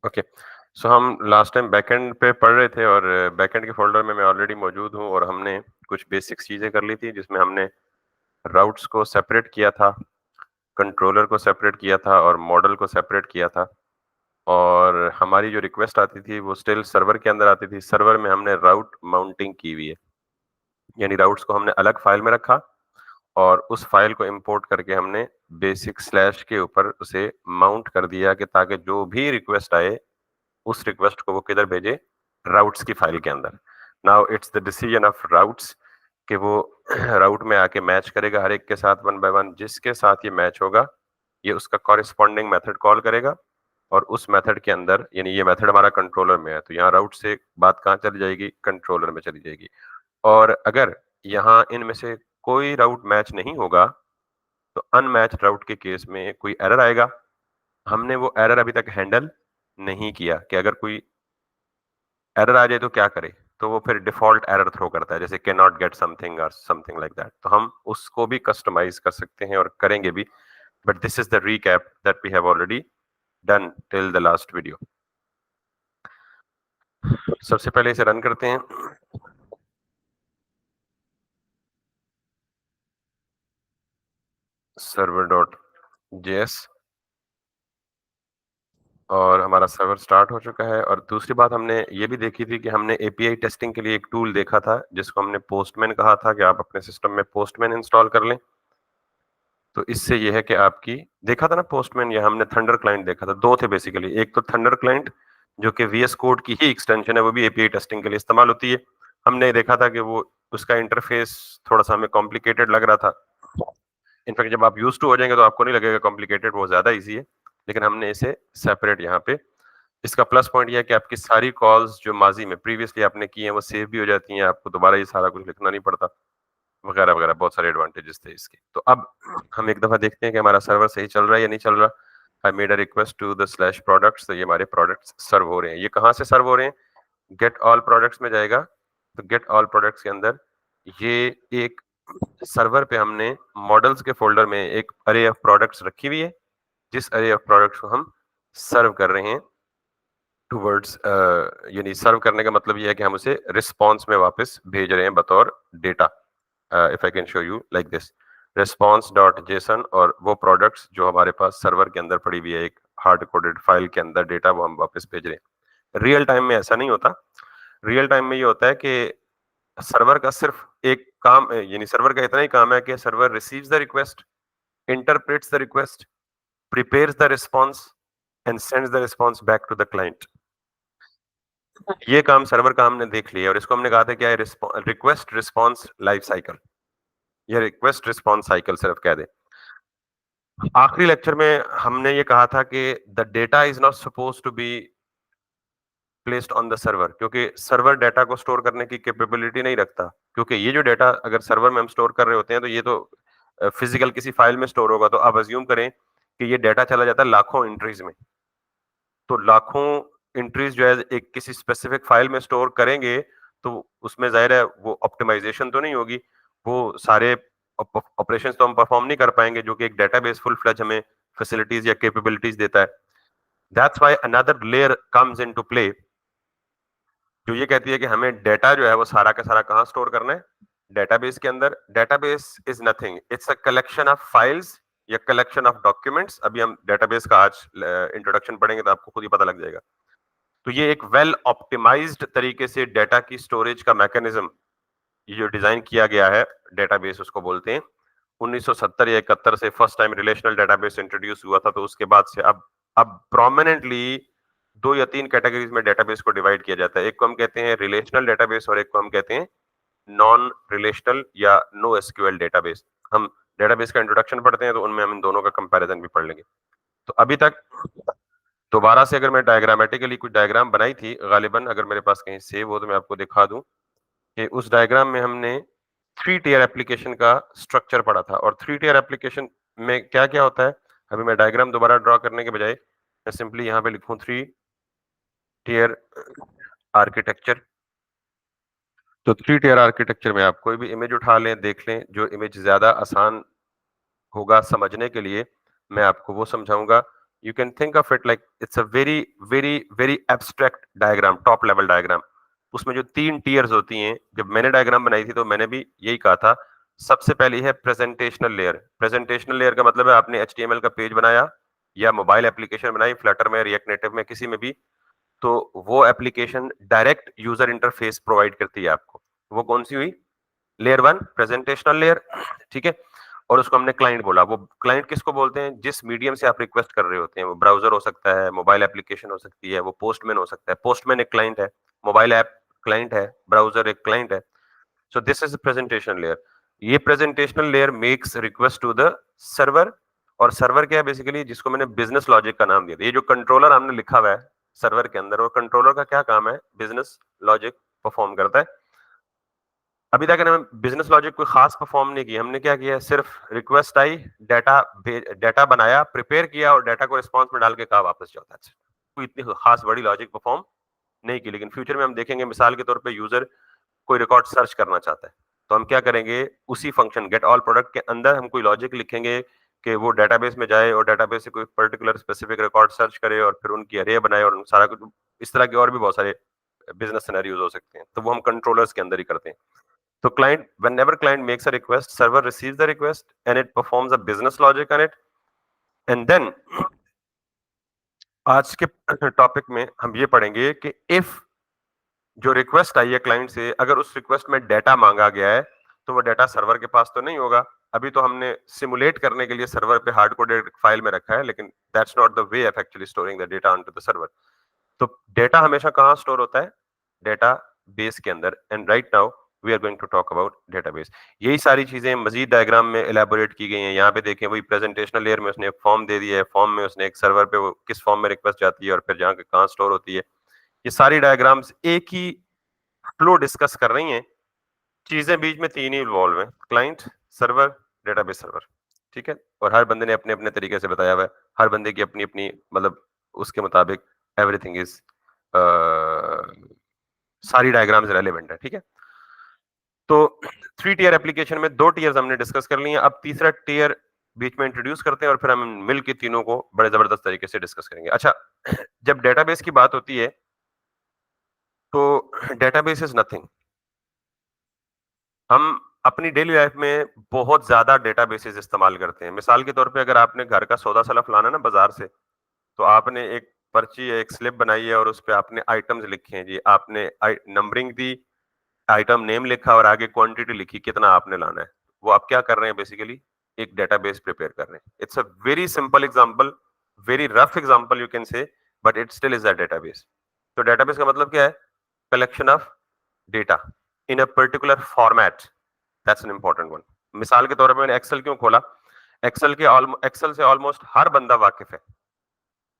Okay. सो हम last time backend पे पढ़ रहे थे और बैकएंड के फ़ोल्डर में मैं ऑलरेडी मौजूद हूँ और हमने कुछ बेसिक्स चीज़ें कर ली थी जिसमें हमने राउट्स को सेपरेट किया था, कंट्रोलर को सेपरेट किया था और मॉडल को सेपरेट किया था। और हमारी जो रिक्वेस्ट आती थी वो स्टिल सर्वर के अंदर आती थी। सर्वर में हमने राउट माउंटिंग की हुई है, यानी राउट्स को हमने अलग फाइल में रखा और उस फाइल को इंपोर्ट करके हमने बेसिक स्लैश के ऊपर उसे माउंट कर दिया कि ताकि जो भी रिक्वेस्ट आए उस रिक्वेस्ट को वो किधर भेजे, राउट्स की फाइल के अंदर। Now it's the decision of routes कि वो राउट में आके मैच करेगा हर एक के साथ वन बाय वन। जिसके साथ ये मैच होगा ये उसका कॉरेस्पॉन्डिंग मेथड कॉल करेगा और उस मेथड के अंदर, यानी ये मेथड हमारा कंट्रोलर में है तो यहाँ राउट से बात कहाँ चली जाएगी, कंट्रोलर में चली जाएगी। और अगर यहाँ इनमें से कोई राउट मैच नहीं होगा तो अनमैच्ड राउट के केस में कोई एरर आएगा। हमने वो एरर अभी तक हैंडल नहीं किया कि अगर कोई एरर आ जाए तो क्या करे, तो वो फिर डिफॉल्ट एरर थ्रो करता है, जैसे कैन नॉट गेट समथिंग और समथिंग लाइक दैट। तो हम उसको भी कस्टमाइज कर सकते हैं और करेंगे भी, but this is the recap that we have already done till the last video. सबसे पहले इसे रन करते हैं। server.js और हमारा सर्वर स्टार्ट हो चुका है। और दूसरी बात हमने ये भी देखी थी कि हमने एपीआई टेस्टिंग के लिए एक टूल देखा था जिसको हमने पोस्टमैन कहा था कि आप अपने सिस्टम में पोस्टमैन इंस्टॉल कर लें। तो इससे ये है कि आपकी, देखा था ना पोस्टमैन, या हमने थंडर क्लाइंट देखा था। दो थे बेसिकली, एक तो थंडर क्लाइंट जो कि वीएस कोड की ही एक्सटेंशन है, वो भी एपीआई टेस्टिंग के लिए इस्तेमाल होती है। हमने देखा था कि वो उसका इंटरफेस थोड़ा सा हमें कॉम्प्लिकेटेड लग रहा था। इनफैक्ट जब आप यूज टू हो जाएंगे तो आपको नहीं लगेगा कॉम्प्लिकेटेड, वो ज्यादा इजी है। लेकिन हमने इसे सेपरेट यहाँ पे, इसका प्लस पॉइंट ये है कि आपकी सारी कॉल्स जो माजी में प्रीवियसली आपने की हैं वो सेव भी हो जाती हैं, आपको दोबारा ये सारा कुछ लिखना नहीं पड़ता, वगैरह वगैरह। बहुत सारे एडवांटेजेस थे इसके। तो अब हम एक दफा देखते हैं कि हमारा सर्वर सही चल रहा है या नहीं चल रहा। I made a request to the slash products, तो ये हमारे प्रोडक्ट्स सर्व हो रहे हैं। ये कहाँ से सर्व हो रहे हैं? गेट ऑल प्रोडक्ट्स में जाएगा तो गेट ऑल प्रोडक्ट्स के अंदर ये एक सर्वर पे हमने मॉडल्स के फोल्डर में एक अरे ऑफ प्रोडक्ट्स रखी हुई है, जिस अरे ऑफ प्रोडक्ट्स को हम सर्व कर रहे हैं टूवर्ड्स, यानी सर्व करने का मतलब ये है कि हम उसे रिस्पॉन्स में वापस भेज रहे हैं बतौर data. If I can show you like this, response dot JSON, और वो प्रोडक्ट्स जो हमारे पास सर्वर के अंदर पड़ी हुई है एक हार्ड कोडेड फाइल के अंदर डेटा, वो हम वापस भेज रहे हैं। रियल टाइम में ऐसा नहीं होता। रियल टाइम में ये होता है कि सर्वर का सिर्फ एक काम, यानी सर्वर का इतना ही काम है कि server receives the request, interprets the request, prepares the response and sends the response back to the client। ये काम सर्वर का हमने देख लिया और इसको हमने कहा था क्या है, रिक्वेस्ट रिस्पॉन्स लाइफ साइकिल, या रिक्वेस्ट रिस्पॉन्स साइकिल सिर्फ कह दे। आखिरी लेक्चर में हमने ये कहा था कि the data is not suppose to be placed on the server, क्योंकि सर्वर डेटा को स्टोर करने की कैपेबिलिटी नहीं रखता। क्योंकि ये जो डेटा अगर सर्वर में हम स्टोर कर रहे होते हैं तो ये तो फिजिकल किसी फाइल में स्टोर होगा। तो आप अज्यूम करें कि ये डेटा चला जाता है लाखों एंट्रीज में, तो लाखों एंट्रीज जो है एक किसी स्पेसिफिक फाइल में स्टोर करेंगे तो उसमें जाहिर है वो ऑप्टिमाइजेशन तो नहीं होगी, वो सारे ऑपरेशंस तो हम परफॉर्म नहीं कर पाएंगे जो कि एक डेटाबेस फुल फ्लेज हमें फैसिलिटीज या कैपेबिलिटीज देता है। That's why another layer comes into play, जो ये कहती है कि हमें डेटा जो है वो सारा का सारा कहाँ स्टोर करना है, डेटाबेस के अंदर। Database is nothing, it's a collection of files या कलेक्शन ऑफ डॉक्यूमेंट्स। अभी हम डेटाबेस का आज इंट्रोडक्शन पढ़ेंगे तो आपको खुद ही पता लग जाएगा। तो ये एक वेल ऑप्टिमाइज्ड तरीके से डेटा की स्टोरेज का मैकेनिज्म ये जो डिजाइन किया गया है, डेटाबेस उसको बोलते हैं। 1970 या 71 से first time relational database introduce हुआ था, तो उसके बाद से अब प्रोमिनेंटली दो या तीन कैटेगरीज में डेटाबेस को डिवाइड किया जाता है। एक को हम कहते हैं रिलेशनल डेटाबेस और एक को हम कहते हैं नॉन रिलेशनल या नो एसक्यूएल डेटाबेस। हम डेटाबेस का इंट्रोडक्शन पढ़ते हैं तो उनमें हम इन दोनों का कंपैरिजन भी पढ़ लेंगे। तो अभी तक दोबारा से अगर मैं डायग्रामेटिकली कुछ डायग्राम बनाई थी गालिबन, अगर मेरे पास कहीं सेव हो तो मैं आपको दिखा दूं कि उस डायग्राम में हमने थ्री टियर एप्लीकेशन का स्ट्रक्चर पढ़ा था। और थ्री टियर एप्लीकेशन में क्या क्या होता है, अभी मैं डायग्राम दोबारा ड्रॉ करने के बजाय मैं सिंपली यहाँ पे लिखूं थ्री टियर आर्किटेक्चर। तो थ्री टियर आर्किटेक्चर में आप कोई भी इमेज उठा लें, देख लें, जो इमेज ज्यादा आसान होगा समझने के लिए मैं आपको वो समझाऊंगा। You can think of it like it's a very abstract diagram, top level diagram. उसमें जो 3 टियर्स होती हैं, जब मैंने डायग्राम बनाई थी तो मैंने भी यही कहा था। सबसे पहली है प्रेजेंटेशनल लेयर। प्रेजेंटेशनल लेयर का मतलब है आपने HTML का पेज बनाया या मोबाइल एप्लीकेशन बनाई, फ्लटर में, रिएक्ट नेटिव में, किसी में भी, तो वो application direct user interface provide करती है आपको। वो कौन सी हुई? लेयर 1 प्रेजेंटेशनल लेयर, ठीक है। और उसको हमने क्लाइंट बोला। वो क्लाइंट किसको बोलते हैं? जिस मीडियम से आप रिक्वेस्ट कर रहे होते हैं। वो ब्राउजर हो सकता है, मोबाइल एप्लीकेशन हो सकती है, वो पोस्टमैन हो सकता है। पोस्टमैन एक क्लाइंट है, मोबाइल ऐप क्लाइंट है, ब्राउजर एक क्लाइंट है। So this is presentation layer. ये presentational layer makes request to the server. और सर्वर क्या है? बेसिकली जिसको मैंने बिजनेस लॉजिक का नाम दिया। ये जो कंट्रोलर हमने लिखा हुआ है सर्वर के अंदर, वो कंट्रोलर का क्या काम है? बिजनेस लॉजिक परफॉर्म करता है। अभी तक हमने बिजनेस लॉजिक कोई खास परफॉर्म नहीं किया। हमने क्या किया? सिर्फ रिक्वेस्ट आई, डाटा डाटा बनाया, प्रिपेयर किया और डाटा को रिस्पॉन्स में डाल के कहा वापस जाओ। That's it. कोई इतनी खास बड़ी लॉजिक परफॉर्म नहीं की। लेकिन फ्यूचर में हम देखेंगे, मिसाल के तौर पे यूजर कोई रिकॉर्ड सर्च करना चाहता है, तो हम क्या करेंगे? उसी फंक्शन गेट ऑल प्रोडक्ट के अंदर हम कोई लॉजिक लिखेंगे कि वो डेटाबेस में जाए और डेटाबेस से कोई पर्टिकुलर स्पेसिफिक रिकॉर्ड सर्च करे और फिर उनकी अरे बनाए और सारा कुछ। इस तरह के और भी बहुत सारे बिजनेस सिनेरियोज हो सकते हैं, तो वो हम कंट्रोलर्स के अंदर ही करते हैं। So client, whenever client makes a request, server receives the request and it performs a business logic on it. And then आज के टॉपिक में हम ये पढ़ेंगे कि if जो रिक्वेस्ट आई है क्लाइंट से, अगर उस रिक्वेस्ट में डेटा मांगा गया है, तो वो डेटा सर्वर के पास तो नहीं होगा। अभी तो हमने सिमुलेट करने के लिए सर्वर पे हार्ड कोडेड फाइल में रखा है, लेकिन that's not the way of actually storing the data on to the server. तो डेटा हमेशा कहाँ स्टोर होता है? डेटा बेस के अंदर। And right now we are going to talk about database. यही सारी चीजें मजीद डायग्राम में एलैबोरेट की गई हैं। यहाँ पे देखें, वही प्रेजेंटेशनल लेयर में उसने एक फॉर्म दे दिया है, फॉर्म में उसने एक सर्वर पे वो किस फॉर्म में रिक्वेस्ट जाती है और फिर जहाँ के कहाँ स्टोर होती है। ये सारी डायग्राम्स एक ही फ्लो डिस्कस कर रही हैं। चीजें बीच में 3 ही इन्वॉल्व हैं: क्लाइंट, सर्वर, डेटाबेस सर्वर। ठीक है। और हर बंदे ने अपने अपने तरीके से बताया हुआ है। हर बंदे की अपनी अपनी, मतलब उसके मुताबिक एवरीथिंग इज, सारी डायग्राम्स रेलेवेंट है। ठीक है। तो 3 टियर एप्लीकेशन में 2 टियर्स हमने डिस्कस कर लिए हैं। अब तीसरा टियर बीच में इंट्रोड्यूस करते हैं और फिर हम मिल के तीनों को बड़े जबरदस्त तरीके से डिस्कस करेंगे। अच्छा, जब डेटाबेस की बात होती है तो डेटाबेस इज नथिंग। हम अपनी डेली लाइफ में बहुत ज्यादा डेटाबेसेस इस्तेमाल करते हैं। मिसाल के तौर पे अगर आपने घर का सौदा सलफ लाना ना बाजार से, तो आपने एक पर्ची या एक स्लिप बनाई है और उस पे आपने आइटम्स लिखे हैं जी। आपने नंबरिंग दी, आइटम नेम लिखा और आगे क्वांटिटी लिखी कितना आपने लाना है। वो आप क्या कर रहे हैं? बेसिकली एक डेटाबेस प्रिपेयर कर रहे हैं। It's a very simple example, very rough example you can say, but it still is a database. तो डेटाबेस का मतलब क्या है? Collection of data in a particular format. That's an important one. मिसाल के तौर पर मैंने एक्सेल क्यों खोला? एक्सेल से ऑलमोस्ट हर बंदा वाकिफ है।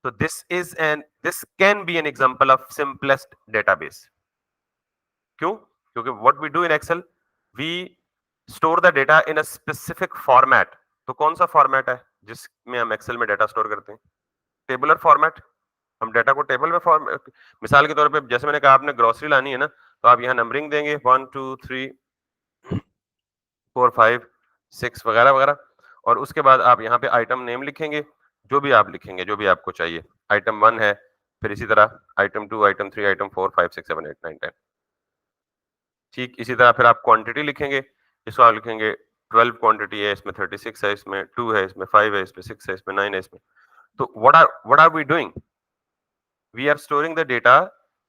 तो this can be an example of simplest database. क्यों? क्योंकि what we do in Excel, we store the data in a specific format. तो कौन सा फॉर्मेट है जिसमें हम एक्सेल में डेटा स्टोर करते हैं? Tabular format. हम डेटा को टेबल में फॉर्म, मिसाल के तौर पे जैसे मैंने कहा आपने ग्रोसरी लानी है ना, तो आप यहाँ नंबरिंग देंगे 1 2 3 4 5 6 वगैरह वगैरह, और उसके बाद आप यहाँ पे आइटम नेम लिखेंगे, जो भी आप लिखेंगे, जो भी आपको चाहिए। आइटम 1 है, फिर इसी तरह आइटम 2, आइटम 3, आइटम 4 5 6 7 8 9 10। ठीक इसी तरह फिर आप क्वांटिटी लिखेंगे। इसको आप लिखेंगे 12 क्वांटिटी है, इसमें 36 है, इसमें 2 है, इसमें 5 है, इसमें 6 है, इसमें 9 है, इसमें। तो what are we doing? We are storing the data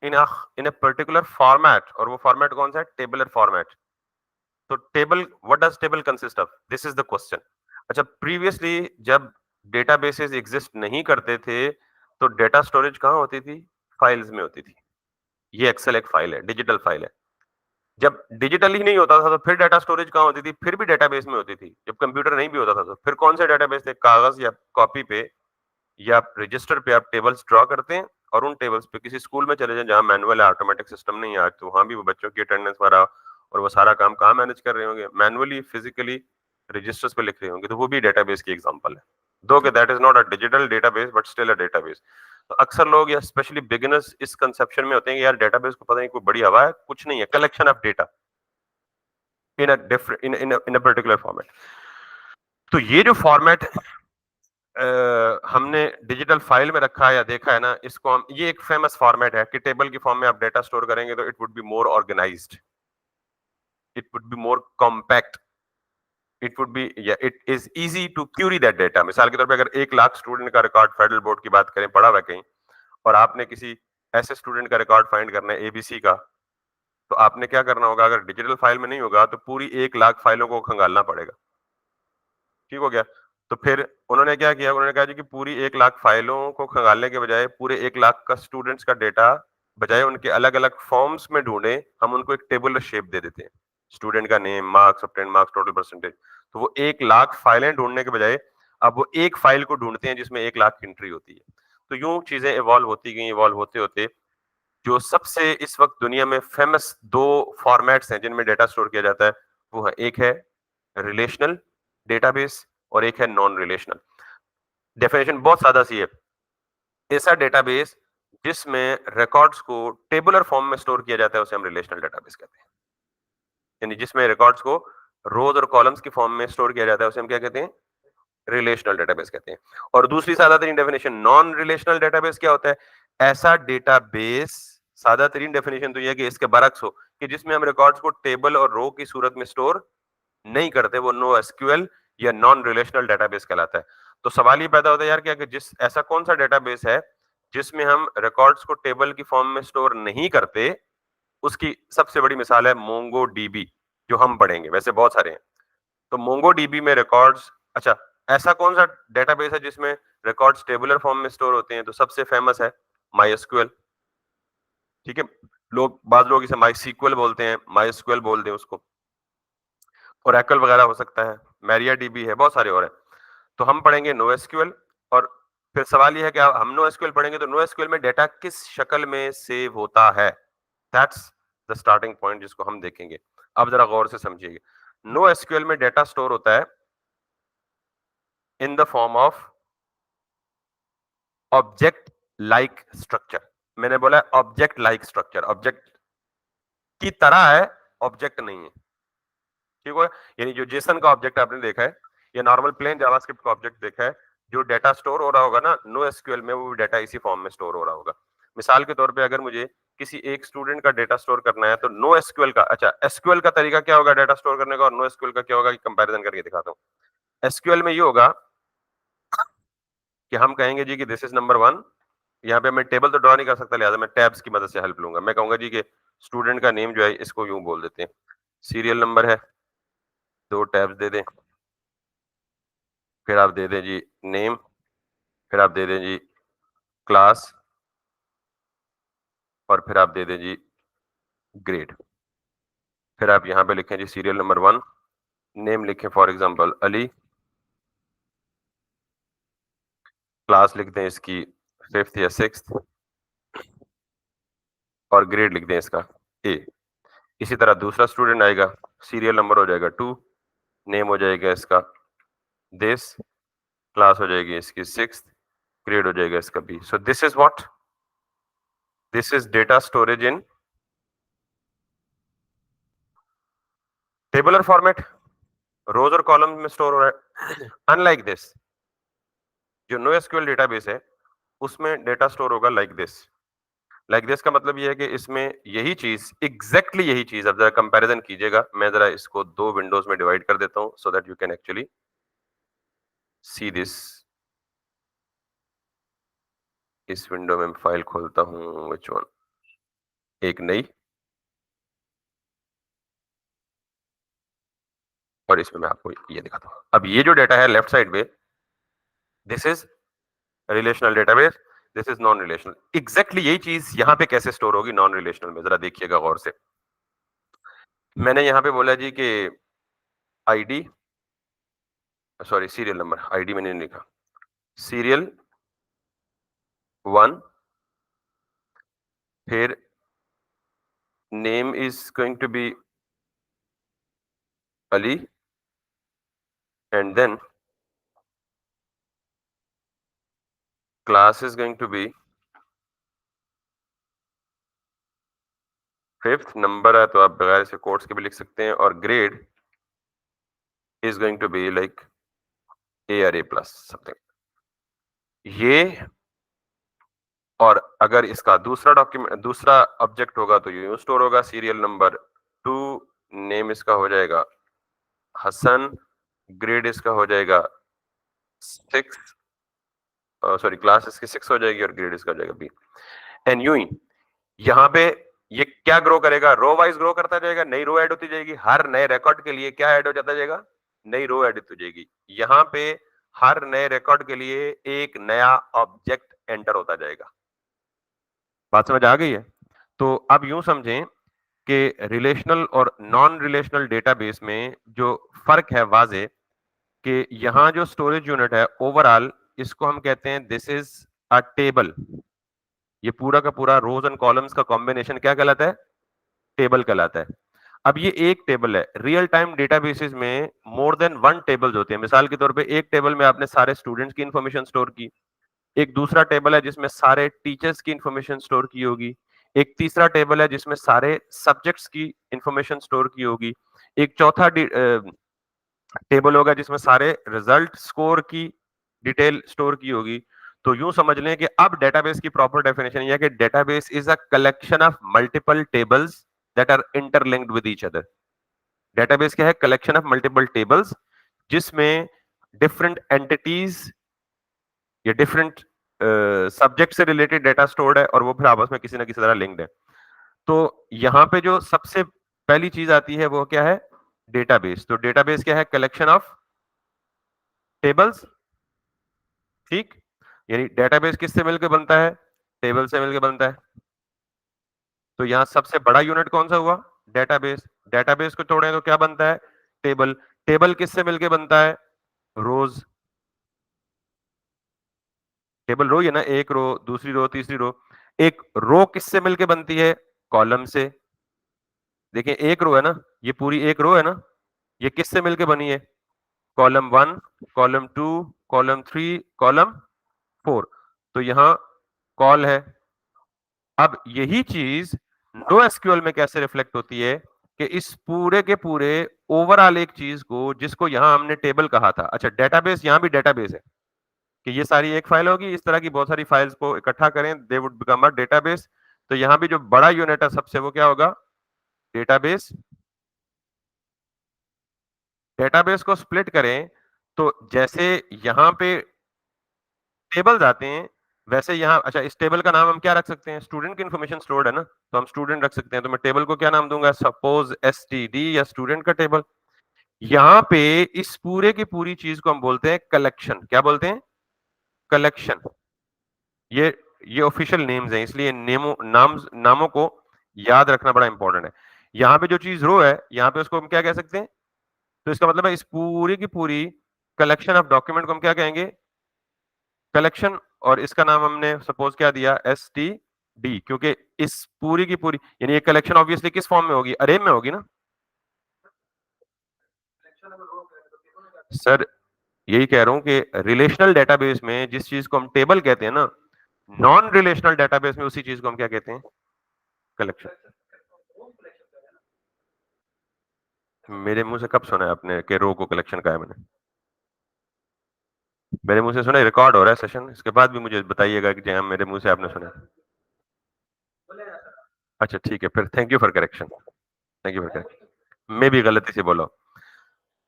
in a particular format. और वो फॉर्मेट कौन सा है? Tabular format. तो table, what does table consist of? This is the question. अच्छा, प्रीवियसली जब डेटाबेसेस एग्जिस्ट नहीं करते थे, तो डेटा स्टोरेज कहाँ होती थी? फाइल्स में होती थी। ये एक्सेल एक फाइल है, डिजिटल फाइल है। जब डिजिटल ही नहीं होता था तो फिर डाटा स्टोरेज कहाँ होती थी? फिर भी डेटाबेस में होती थी। जब कंप्यूटर नहीं भी होता था तो फिर कौन से डेटाबेस थे? कागज या कॉपी पे या रजिस्टर पे आप टेबल्स ड्रॉ करते हैं, और उन टेबल्स पे किसी स्कूल में चले जाएं जहाँ मैनुअल या ऑटोमेटिक सिस्टम नहीं है आज, तो वहां भी वो बच्चों की अटेंडेंस वगैरह और वो सारा काम कहाँ मैनेज कर रहे होंगे? मैनुअली, फिजिकली रजिस्टर्स पे लिख रहे होंगे। तो वो भी डेटाबेस की एग्जांपल है। दो कि that is not a digital database but still a database. तो अक्सर लोग या स्पेशली बिगिनर्स इस कंसेप्शन में होते हैं कि यार डेटाबेस को पता नहीं कोई बड़ी हवा है। कुछ नहीं है, collection of data in a different in in in a particular format. तो ये जो फॉर्मेट हमने डिजिटल फाइल में रखा है या देखा है ना, इसको हम, ये एक फेमस फॉर्मेट है कि टेबल की फॉर्म में आप डेटा स्टोर करेंगे तो it would be more organised, it would be more compact, it would be, या it is easy to query that data. मिसाल के तौर पे अगर 1 लाख स्टूडेंट का रिकॉर्ड फेडरल बोर्ड की बात करें, पड़ा हुआ है कहीं, और आपने किसी ऐसे स्टूडेंट का रिकॉर्ड फाइंड करना है एबीसी का, तो आपने क्या करना होगा, अगर डिजिटल फाइल में नहीं होगा तो पूरी 1 लाख फाइलों को खंगालना पड़ेगा। ठीक हो गया? तो फिर उन्होंने क्या किया, उन्होंने कहा जी कि पूरी 1 लाख फाइलों को खंगालने के बजाय पूरे 1 लाख का स्टूडेंट्स का डेटा, बजाय उनके अलग अलग फॉर्म्स में ढूंढे, हम उनको एक टेबुलर शेप दे देते हैं। स्टूडेंट का name, marks, obtain marks, total percentage. तो वो 1 लाख फाइलें ढूंढने के बजाय अब वो एक फाइल को ढूंढते हैं जिसमें 1 लाख एंट्री होती है। तो यूं चीजें इवॉल्व होती गई, इवॉल्व होते होते जो सबसे इस वक्त दुनिया में फेमस दो फॉर्मेट्स हैं जिनमें डेटा स्टोर किया जाता है, वो है, एक है रिलेशनल डेटाबेस और एक है नॉन रिलेशनल। डेफिनेशन बहुत सादा सी है। ऐसा डेटाबेस जिसमें रिकॉर्ड्स को टेबुलर फॉर्म में स्टोर किया जाता है उसे हम रिलेशनल डेटाबेस कहते हैं। यानी जिसमें रिकॉर्ड्स को रोज और कॉलम्स की फॉर्म में स्टोर किया जाता है उसे हम क्या कहते हैं, रिलेशनल डेटाबेस कहते हैं। और दूसरी सादा तरीन डेफिनेशन नॉन रिलेशनल डेटाबेस क्या होता है, ऐसा डेटाबेस, सादा तरीन डेफिनेशन तो यह है कि इसके बरक्स हो, कि जिसमें हम रिकॉर्ड्स को टेबल और रो की सूरत में स्टोर नहीं करते, वो नो एसक्यूएल या नॉन रिलेशनल डेटाबेस कहलाता है। तो सवाल ये पैदा होता है यार कि जिस ऐसा कौन सा डेटाबेस है जिसमें हम रिकॉर्ड्स को टेबल की फॉर्म में स्टोर नहीं करते। उसकी सबसे बड़ी मिसाल है मोंगो डीबी, जो हम पढ़ेंगे, वैसे बहुत सारे हैं। तो मोंगो डीबी में रिकॉर्ड्स, अच्छा, ऐसा कौन सा डेटाबेस है जिसमें रिकॉर्ड्स टेबुलर फॉर्म में स्टोर होते हैं, तो सबसे फेमस है माई। ठीक है, बाद लोग इसे माई सीक्वल बोलते हैं, माई स्क्यूएल बोलते हैं उसको, ओरेकल वगैरह हो सकता है, मैरिया डीबी है, बहुत सारे और हैं। तो हम पढ़ेंगे नो एसक्यूएल। और फिर सवाल ये है कि हम नो एसक्यूएल पढ़ेंगे तो नो एसक्यूएल में डेटा किस शक्ल में सेव होता है, दैट्स द स्टार्टिंग पॉइंट जिसको हम देखेंगे। अब जरा गौर से समझिएगा, नो एसक्यूएल में डेटा स्टोर होता है in the form of object like structure. मैंने बोला ऑब्जेक्ट लाइक स्ट्रक्चर, ऑब्जेक्ट की तरह है, ऑब्जेक्ट नहीं है। ठीक है, यानी जो जेसन का ऑब्जेक्ट आपने देखा है या नॉर्मल प्लेन जावास्क्रिप्ट का ऑब्जेक्ट देखा है, जो डेटा स्टोर हो रहा होगा ना नो एसक्यूएल में, वो डेटा इसी फॉर्म में स्टोर हो रहा होगा। मिसाल के तौर पे अगर मुझे किसी एक स्टूडेंट का डेटा स्टोर करना है तो नो एसक्यूएल का, अच्छा, एसक्यूएल का तरीका क्या होगा डेटा स्टोर करने का और नो एसक्यूएल का क्या होगा, कंपैरिजन करके दिखाता हूँ। एसक्यूएल में ये होगा कि हम कहेंगे जी कि दिस इज नंबर 1। यहाँ पे मैं टेबल तो ड्रॉ नहीं कर सकता, लिहाजा मैं टैब्स की मदद से हेल्प लूंगा। मैं कहूंगा जी कि स्टूडेंट का नेम जो है इसको यूं बोल देते हैं, सीरियल नंबर है, 2 टैब्स दे दें, फिर आप दे दें जी नेम, फिर आप दे दें जी क्लास, और फिर आप दे दें जी ग्रेड। फिर आप यहाँ पे लिखें जी सीरियल नंबर 1, नेम लिखें फॉर एग्जांपल अली, क्लास लिख दें इसकी 5th या 6th, और ग्रेड लिख दें इसका ए। इसी तरह दूसरा स्टूडेंट आएगा, सीरियल नंबर हो जाएगा 2, नेम हो जाएगा इसका दिस, क्लास हो जाएगी इसकी 6th, ग्रेड हो जाएगा इसका B. So this is what, this is data storage in tabular format, rows और कॉलम में स्टोर हो रहा है। अनलाइक दिस, जो नो एसक्यूएल डेटाबेस है उसमें डेटा स्टोर होगा लाइक दिस। लाइक दिस का मतलब ये है कि इसमें यही चीज, एग्जैक्टली यही चीज, अब जरा कंपैरिजन कीजिएगा। मैं जरा इसको 2 विंडोज में डिवाइड कर देता हूं so that you can actually see this. इस विंडो में फाइल खोलता हूं, विच वन, एक नई, और इसमें मैं आपको ये दिखाता हूं। अब ये जो डेटा है लेफ्ट साइड पे, this is relational database, this is non relational. Exactly यही चीज यहाँ पे कैसे स्टोर होगी नॉन रिलेशनल में, जरा देखिएगा गौर से। मैंने यहाँ पे बोला जी कि ID, sorry serial number, ID मैंने नहीं लिखा, सीरियल 1, फिर name is going to be Ali, and then class is going to be 5th, number है तो आप बगैर से कोट्स के भी लिख सकते हैं, और grade is going to be like A और ए प्लस समथिंग। ये, और अगर इसका दूसरा डॉक्यूमेंट दूसरा ऑब्जेक्ट होगा तो यूं स्टोर होगा, सीरियल नंबर 2, नेम इसका हो जाएगा हसन, ग्रेड इसका हो जाएगा 6, सॉरी क्लास इसकी 6 हो जाएगी और ग्रेड इसका हो जाएगा बी। एंड यूं ही यहाँ पे ये क्या ग्रो करेगा, रो वाइज ग्रो करता जाएगा, नई रो ऐड होती जाएगी, हर नए रिकॉर्ड के लिए क्या ऐड हो जाता जाएगा, नई रो ऐड होती जाएगी। यहाँ पे हर नए रिकॉर्ड के लिए एक नया ऑब्जेक्ट एंटर होता जाएगा। बात समझ आ गई है? तो अब यूं समझें कि रिलेशनल और नॉन रिलेशनल डेटाबेस में जो फर्क है वाजे, कि यहाँ जो स्टोरेज यूनिट है ओवरऑल, इसको हम कहते हैं दिस इज अ टेबल। ये पूरा का पूरा रोज एंड कॉलम्स का कॉम्बिनेशन क्या कहलाता है, टेबल कहलाता है। अब ये एक टेबल है, रियल टाइम डेटाबेसेस में मोर देन वन टेबल्स होते हैं। मिसाल के तौर पे एक टेबल में आपने सारे स्टूडेंट्स की इंफॉर्मेशन स्टोर की, एक दूसरा टेबल है जिसमें सारे टीचर्स की इंफॉर्मेशन स्टोर की होगी, एक तीसरा टेबल है जिसमें सारे सब्जेक्ट्स की इंफॉर्मेशन स्टोर की होगी, एक चौथा टेबल होगा जिसमें सारे रिजल्ट स्कोर की डिटेल स्टोर की होगी। तो यूं समझ लें कि अब डेटाबेस की प्रॉपर डेफिनेशन यह है कि database is a collection of multiple tables that are interlinked with each other. Database क्या है, कलेक्शन ऑफ मल्टीपल टेबल्स जिसमें डिफरेंट एंटिटीज या डिफरेंट सब्जेक्ट से रिलेटेड डेटा स्टोर्ड है और वो फिर आपस में किसी ना किसी तरह लिंक्ड है। तो यहाँ पे जो सबसे पहली चीज आती है वो क्या है, डेटाबेस। तो डेटाबेस क्या है, कलेक्शन ऑफ टेबल्स, ठीक। यानी डेटाबेस किससे मिलकर बनता है, टेबल से मिलकर बनता है। तो यहाँ सबसे बड़ा यूनिट कौन सा हुआ, डेटाबेस। डेटाबेस को छोड़ें तो क्या बनता है, टेबल। टेबल किससे मिलकर बनता है, रोज। टेबल रो है ना, एक रो दूसरी रो तीसरी रो। एक रो किससे मिलके बनती है, कॉलम से। देखिए एक रो है ना, ये पूरी एक रो है ना, ये किससे मिलके बनी है, कॉलम 1, कॉलम 2, कॉलम 3, कॉलम 4। तो यहां कॉल है। अब यही चीज नो एसक्यूएल में कैसे रिफ्लेक्ट होती है, कि इस पूरे के पूरे ओवरऑल एक चीज को, जिसको यहां हमने टेबल कहा था, अच्छा डेटाबेस, यहां भी डेटाबेस है कि ये सारी एक फाइल होगी, इस तरह की बहुत सारी फाइल्स को इकट्ठा करें, they would become a database. तो यहां भी जो बड़ा यूनिट है सबसे, वो क्या होगा, डेटाबेस। डेटाबेस को स्प्लिट करें तो जैसे यहां पे टेबल्स आते हैं, वैसे यहां, अच्छा इस टेबल का नाम हम क्या रख सकते हैं, स्टूडेंट की इंफॉर्मेशन स्टोर्ड है ना, तो हम स्टूडेंट रख सकते हैं। तो मैं टेबल को क्या नाम दूंगा, सपोज एसटीडी या स्टूडेंट का टेबल। यहां पे इस पूरे की पूरी चीज को हम बोलते हैं कलेक्शन। क्या बोलते हैं, कलेक्शन। ये ये ऑफिशियल नेम्स हैं, इसलिए नामों को याद रखना बड़ा इंपॉर्टेंट है। यहाँ पे जो चीज रो है, यहाँ पे उसको हम क्या कह सकते हैं, तो इसका मतलब है इस पूरी की पूरी कलेक्शन ऑफ डॉक्यूमेंट को हम क्या कहेंगे, कलेक्शन। और इसका नाम हमने सपोज क्या दिया, एस टी डी, क्योंकि इस पूरी की पूरी, यानी ये कलेक्शन ऑब्वियसली किस फॉर्म में होगी, अरे में होगी ना सर। यही कह रहा हूं कि रिलेशनल डेटाबेस में जिस चीज को हम टेबल कहते हैं ना, नॉन रिलेशनल डेटाबेस में उसी चीज को हम क्या कहते हैं, कलेक्शन। मेरे मुंह से कब सुना है आपने कि रो को कलेक्शन का है मैंने, मेरे मुंह से सुना है, रिकॉर्ड हो रहा है सेशन, इसके बाद भी मुझे बताइएगा कि जहां मेरे मुंह से आपने सुना है। अच्छा ठीक है, फिर thank you for correction, thank you for correction, मैं भी गलती से बोला।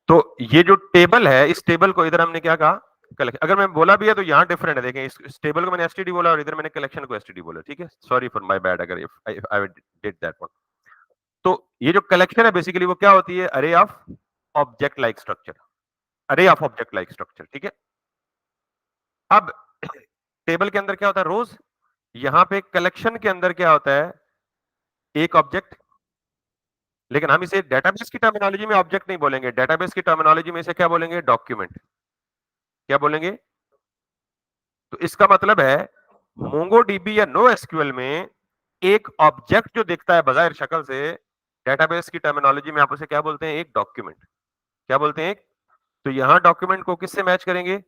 तो ये जो टेबल है, इस टेबल को इधर हमने क्या कहा, कलेक्शन। अगर मैं बोला भी है तो यहाँ डिफरेंट है, देखें इस टेबल को मैंने एसटीडी बोला और इधर मैंने कलेक्शन को एसटीडी बोला, ठीक है, सॉरी फॉर माय बैड अगर आई डिड दैट वन। तो ये जो कलेक्शन है बेसिकली वो क्या होती है, अरे ऑफ ऑब्जेक्ट लाइक स्ट्रक्चर, अरे ऑफ ऑब्जेक्ट लाइक स्ट्रक्चर, ठीक है। अब टेबल के अंदर क्या होता है, रोज। यहां पे कलेक्शन के अंदर क्या होता है, एक ऑब्जेक्ट। लेकिन हम इसे डेटाबेस की टर्मिनोलॉजी में ऑब्जेक्ट नहीं बोलेंगे, डेटाबेस की टर्मिनोलॉजी में इसे क्या बोलेंगे, डॉक्यूमेंट। क्या बोलेंगे, तो इसका मतलब है मोंगोडीबी या नो एसक्यूएल में एक ऑब्जेक्ट जो दिखता है बाहर शक्ल से, डेटाबेस की टर्मिनोलॉजी में आप उसे क्या बोलते हैं, एक डॉक्यूमेंट। क्या बोलते हैं, एक। तो यहां डॉक्यूमेंट को किससे मैच करेंगे,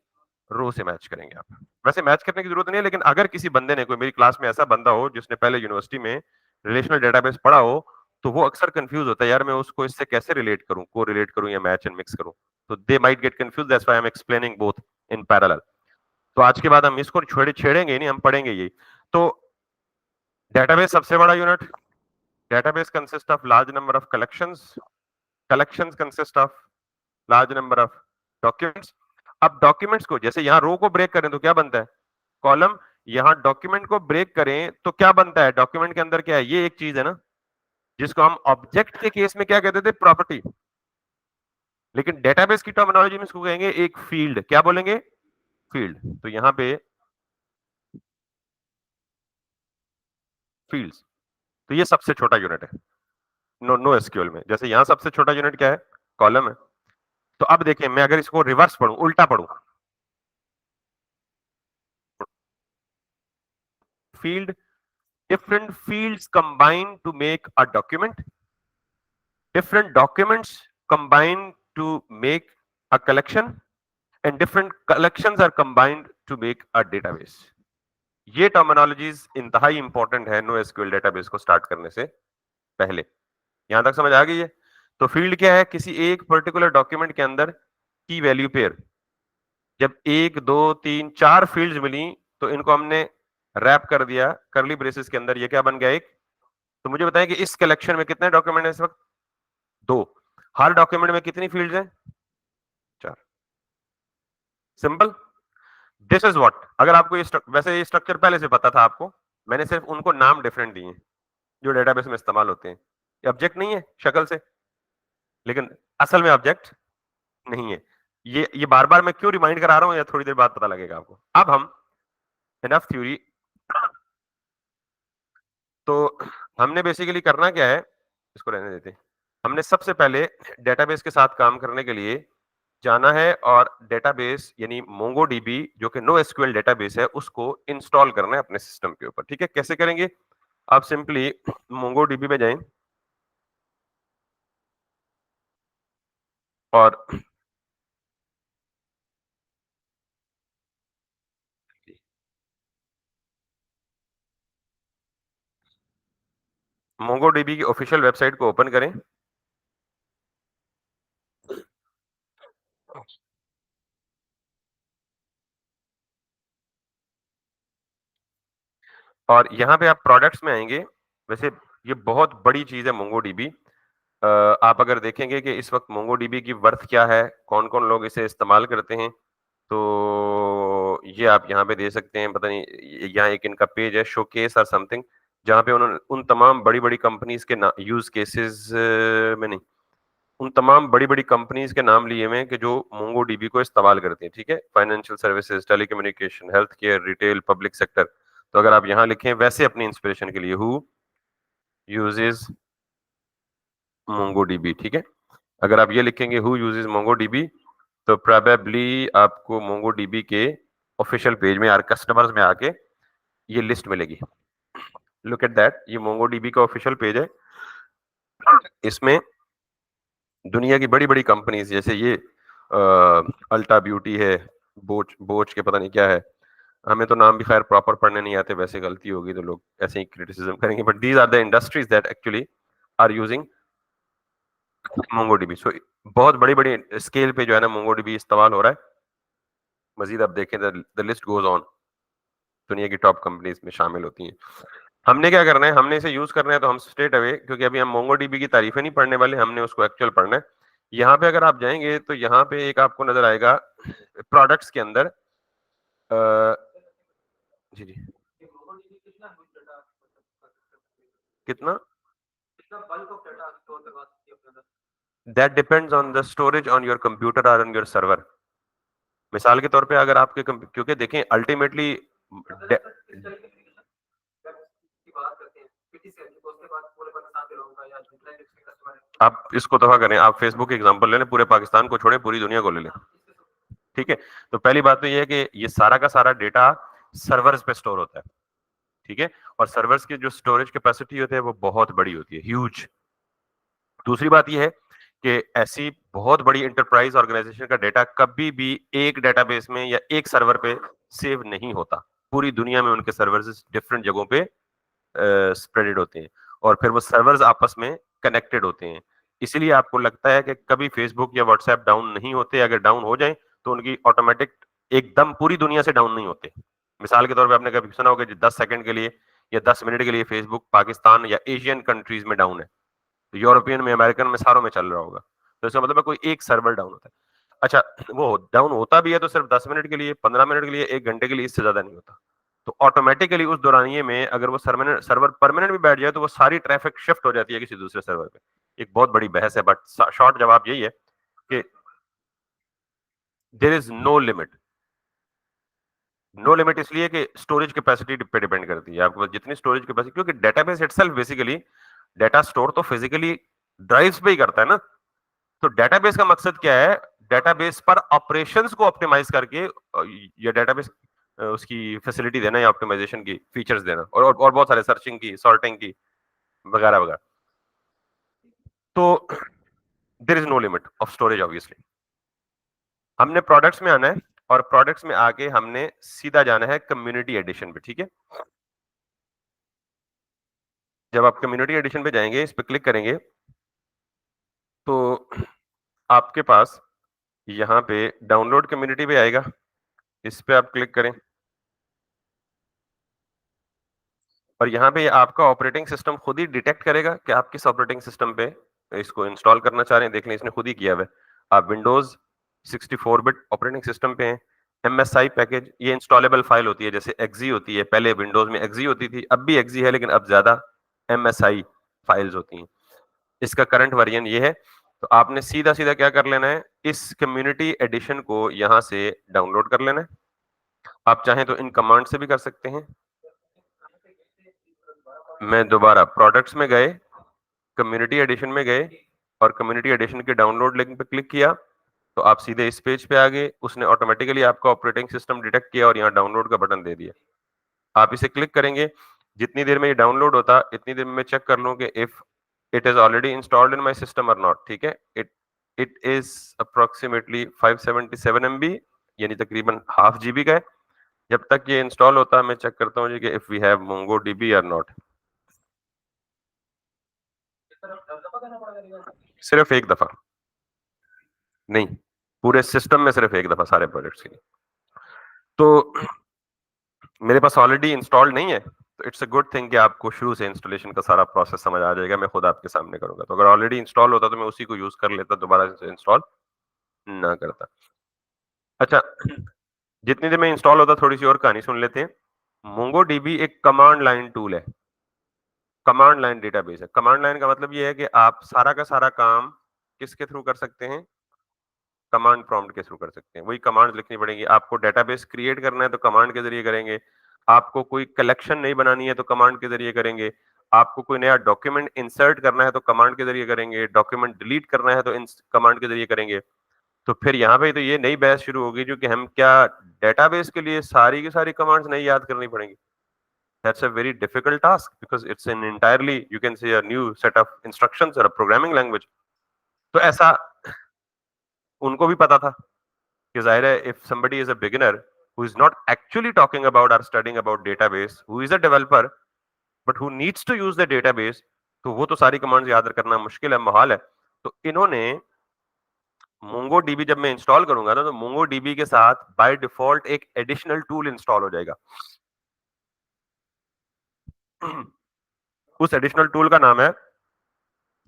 रो से मैच करेंगे आप। वैसे मैच करने की जरूरत नहीं है, लेकिन अगर किसी बंदे ने, कोई मेरी क्लास में ऐसा बंदा हो जिसने पहले यूनिवर्सिटी में रिलेशनल डेटाबेस पढ़ा हो, तो वो अक्सर कंफ्यूज होता है, यार मैं उसको इससे कैसे रिलेट करूं, को रिलेट करूं या मैच एंड मिक्स करूं। तो they might get confuse, that's why I am explaining both in parallel. तो आज के बाद हम इसको छेड़ेंगे नहीं, हम पढ़ेंगे ये। तो डेटाबेस सबसे बड़ा unit. Database consist of large number of collections consist of large number of documents. अब डॉक्यूमेंट्स को जैसे यहाँ रो को ब्रेक करें तो क्या बनता है, कॉलम। यहाँ डॉक्यूमेंट को ब्रेक करें तो क्या बनता है, डॉक्यूमेंट के अंदर क्या है, ये एक चीज है ना, जिसको हम ऑब्जेक्ट के केस में क्या कहते थे, प्रॉपर्टी। लेकिन डेटाबेस की टर्मिनोलॉजी में इसको कहेंगे एक फील्ड, क्या बोलेंगे, फील्ड। तो यहाँ पे फील्ड्स, तो ये सबसे छोटा यूनिट है नो एसक्यूएल में। जैसे यहाँ सबसे छोटा यूनिट क्या है, कॉलम है। तो अब देखें, मैं अगर इसको रिवर्स पढ़ूं, उल्टा पढ़ूं, field, different fields combine to make a document, different documents combine to make a collection, and different collections are combined to make a database। ये टर्मिनोलॉजीज इंतहाई इंपॉर्टेंट है नो एसक्यूएल डेटाबेस को स्टार्ट करने से पहले। यहां तक समझ आ गई है। तो फील्ड क्या है, किसी एक पर्टिकुलर डॉक्यूमेंट के अंदर की वैल्यू पेयर। जब एक दो तीन चार फील्ड्स मिली तो इनको हमने रैप कर दिया करली ब्रेसेस के अंदर, ये क्या बन गया, एक। तो मुझे बताएं कि इस कलेक्शन में कितने डॉक्यूमेंट है इस वक्त, दो। हर डॉक्यूमेंट में कितनी फील्ड्स हैं, चार। सिंपल। दिस इज व्हाट, अगर आपको ये वैसे ये स्ट्रक्चर पहले से पता था आपको, मैंने सिर्फ उनको नाम डिफरेंट दिए हैं जो डेटाबेस में इस्तेमाल होते हैं। ये ऑब्जेक्ट नहीं है शक्ल से, लेकिन असल में ऑब्जेक्ट नहीं है। ये बार बार मैं क्यों रिमाइंड करा रहा हूं, या थोड़ी देर बाद पता लगेगा आपको। अब हम इनफ थ्योरी, तो हमने बेसिकली करना क्या है, इसको रहने देते हैं। हमने सबसे पहले डेटाबेस के साथ काम करने के लिए जाना है और डेटाबेस यानी मोंगोडीबी जो कि नो एसक्यूएल डेटाबेस है उसको इंस्टॉल करना है अपने सिस्टम के ऊपर। ठीक है, कैसे करेंगे, आप सिंपली मोंगोडीबी में जाएं और मोंगोडीबी की ऑफिशियल वेबसाइट को ओपन करें। और यहाँ पे आप प्रोडक्ट्स में आएंगे। वैसे ये बहुत बड़ी चीज है मोंगोडीबी। आप अगर देखेंगे कि इस वक्त मोंगोडीबी की वर्थ क्या है, कौन कौन लोग इसे इस्तेमाल करते हैं, तो ये आप यहाँ पे दे सकते हैं। पता नहीं, यहाँ एक इनका पेज है शोकेस और समथिंग, जहाँ पे उन्होंने उन तमाम बड़ी बड़ी कंपनीज के यूज केसेस में नहीं, उन तमाम बड़ी बड़ी कंपनीज के नाम लिए हुए हैं कि जो मोंगोडीबी को इस्तेमाल करती हैं। ठीक है, financial services, telecommunication, health care, retail, public sector. तो अगर आप यहाँ लिखें वैसे अपनी इंस्पिरेशन के लिए, हु यूजेस मोंगोडीबी, ठीक है। अगर आप ये लिखेंगे हु यूजेस मोंगोडीबी, तो प्रोबेबली आपको मोंगोडीबी के ऑफिशियल पेज में यार कस्टमर्स में आके ये लिस्ट मिलेगी। लुक एट दैट, ये मोंगोडीबी का ऑफिशियल पेज है। इसमें दुनिया की बड़ी बड़ी कंपनीज, जैसे ये अल्टा ब्यूटी है, बोच बोच के पता नहीं क्या है, हमें तो नाम भी खैर प्रॉपर पढ़ने नहीं आते, वैसे गलती होगी तो लोग ऐसे ही क्रिटिसिज्म करेंगे, but these are the industries that actually are using MongoDB. So बहुत बड़ी बड़ी स्केल पे जो है ना मोंगोडीबी इस्तेमाल हो रहा है। मजीद आप देखें द लिस्ट गोज ऑन, दुनिया की टॉप कंपनीज में शामिल होती हैं। हमने क्या करना है, हमने इसे यूज करना है तो हम स्ट्रेट अवे, क्योंकि अभी हम मोंगोडीबी की तारीफें नहीं पढ़ने वाले, हमने उसको एक्चुअल पढ़ना है। यहाँ पे अगर आप जाएंगे तो यहाँ पे एक आपको नजर आएगा प्रोडक्ट्स के अंदर, जी जी, कितना, that depends on the storage on your computer और ऑन योर सर्वर। मिसाल के तौर पे अगर आपके क्योंकि देखें अल्टीमेटली आप इसको दफा करें, आप फेसबुक एग्जांपल ले लें, पूरे पाकिस्तान को छोड़े पूरी दुनिया को ले लें। ठीक है, तो पहली बात तो ये है कि ये सारा का सारा डेटा सर्वर्स पे स्टोर होता है। ठीक है, और सर्वर्स की जो स्टोरेज कैपेसिटी होती है वो बहुत बड़ी होती है, ह्यूज। दूसरी बात ये है कि ऐसी बहुत बड़ी इंटरप्राइज ऑर्गेनाइजेशन का डेटा कभी भी एक डेटाबेस में या एक सर्वर पे सेव नहीं होता। पूरी दुनिया में उनके सर्वर्स डिफरेंट जगहों पे स्प्रेडेड होते हैं, और फिर वो सर्वर्स आपस में कनेक्टेड होते हैं। इसलिए आपको लगता है कि कभी फेसबुक या व्हाट्सएप डाउन नहीं होते, अगर डाउन हो जाए तो उनकी ऑटोमेटिक एकदम पूरी दुनिया से डाउन नहीं होते। मिसाल के तौर पे आपने कभी सुना होगा कि 10 सेकंड के लिए या 10 मिनट के लिए फेसबुक पाकिस्तान या एशियन कंट्रीज में डाउन है, तो यूरोपियन में, अमेरिकन में, सारों में चल रहा होगा। तो इसका मतलब है कोई एक सर्वर डाउन होता है। अच्छा, वो डाउन होता भी है तो सिर्फ 10 मिनट के लिए, 15 मिनट के लिए, 1 घंटे के लिए, इससे ज्यादा नहीं होता। तो ऑटोमेटिकली उस दौरानिये में अगर वो सर्वर परमानेंट भी बैठ जाए तो वो सारी ट्रैफिक शिफ्ट हो जाती है किसी दूसरे सर्वर पे। एक बहुत बड़ी बहस है, बट शॉर्ट जवाब यही है कि there is no limit. No limit इसलिए कि स्टोरेज कैपेसिटी पे डिपेंड करती है, आपके पास जितनी स्टोरेज कैपेसिटी, क्योंकि database itself basically data store तो फिजिकली ड्राइव्स पे ही करता है ना। तो डेटाबेस का मकसद क्या है? डेटाबेस पर ऑपरेशंस को ऑप्टिमाइज करके या डेटाबेस उसकी फैसिलिटी देना या ऑप्टिमाइजेशन की फीचर्स देना, और बहुत सारे सर्चिंग की, सॉर्टिंग की, वगैरह वगैरह। तो there is no limit of storage obviously. हमने प्रोडक्ट्स में आना है, और प्रोडक्ट्स में आके हमने सीधा जाना है कम्युनिटी एडिशन पे, ठीक है। जब आप कम्युनिटी एडिशन पे जाएंगे, इस पे क्लिक करेंगे, तो आपके पास यहाँ पे डाउनलोड कम्युनिटी पे आएगा। इस पे आप क्लिक करें, और यहाँ पे आपका ऑपरेटिंग सिस्टम खुद ही डिटेक्ट करेगा कि आप किस ऑपरेटिंग सिस्टम पे इसको इंस्टॉल करना चाह रहे हैं। देख लें, इसने खुद ही किया हुआ है। आप विंडोज 64 बिट ऑपरेटिंग सिस्टम पे हैं। एमएसआई पैकेज, ये इंस्टॉलेबल फाइल होती है, जैसे एक्जी होती है। पहले विंडोज में एक्जी होती थी, अब भी एक्जी है, लेकिन अब ज्यादा एमएसआई फाइल्स होती हैं। इसका करंट वर्जन ये है। तो आपने सीधा सीधा क्या कर लेना है, इस कम्युनिटी एडिशन को यहाँ से डाउनलोड कर लेना है। आप चाहें तो इन कमांड से भी कर सकते हैं। मैं दोबारा प्रोडक्ट्स में गए, कम्युनिटी एडिशन में गए, और कम्युनिटी एडिशन के डाउनलोड लिंक पे क्लिक किया, तो आप सीधे इस पेज पे आ गए। उसने ऑटोमेटिकली आपका ऑपरेटिंग सिस्टम डिटेक्ट किया और यहाँ डाउनलोड का बटन दे दिया। आप इसे क्लिक करेंगे। जितनी देर में ये डाउनलोड होता, इतनी देर में मैं चेक कर लूं कि if it is already installed in my system और नॉट। ठीक है, it it is approximately 577 MB, यानी तकरीबन हाफ जीबी का है। जब तक ये इंस्टॉल होता है, मैं चेक करता हूँ जी कि if we have MongoDB और नॉट। सिर्फ एक दफा नहीं, पूरे सिस्टम में सिर्फ एक दफा, सारे प्रोजेक्ट्स के लिए। तो मेरे पास ऑलरेडी इंस्टॉल्ड नहीं है, तो इट्स अ गुड थिंग कि आपको शुरू से इंस्टॉलेशन का सारा प्रोसेस समझ आ जाएगा। मैं खुद आपके सामने करूंगा। तो अगर ऑलरेडी इंस्टॉल होता तो मैं उसी को यूज कर लेता, दोबारा से इंस्टॉल ना करता। अच्छा, जितनी देर में इंस्टॉल होता, थोड़ी सी और कहानी सुन लेते हैं। मोंगो डीबी एक कमांड लाइन टूल है, कमांड लाइन डेटाबेस है। कमांड लाइन का मतलब ये है कि आप सारा का सारा काम किसके थ्रू कर सकते हैं? कमांड प्रॉम्प्ट के थ्रू कर सकते हैं। वही कमांड लिखनी पड़ेगी। आपको डेटाबेस क्रिएट करना है तो कमांड के जरिए करेंगे। आपको कोई कलेक्शन नहीं बनानी है तो कमांड के जरिए करेंगे। आपको कोई नया डॉक्यूमेंट इंसर्ट करना है तो कमांड के जरिए करेंगे। डॉक्यूमेंट डिलीट करना है तो कमांड के जरिए करेंगे। तो फिर यहाँ पे तो ये नई बहस शुरू होगी, जो कि हम क्या डेटाबेस के लिए सारी की सारी कमांड्स नहीं याद करनी पड़ेंगी? That's a very difficult task, because it's an entirely, you can say, a new set of instructions और अ प्रोग्रामिंग लैंग्वेज। तो ऐसा उनको भी पता था कि जाहिर है, if somebody is a beginner who is not actually talking about or studying about database, who is a developer but who needs to use the database, तो वो तो सारी कमांड्स याद करना मुश्किल है, मुहाल है। तो इन्होंने मोंगो डीबी जब मैं इंस्टॉल करूंगा ना, तो मोंगो डीबी के साथ बाय डिफॉल्ट एक एडिशनल टूल इंस्टॉल हो जाएगा। उस एडिशनल टूल का नाम है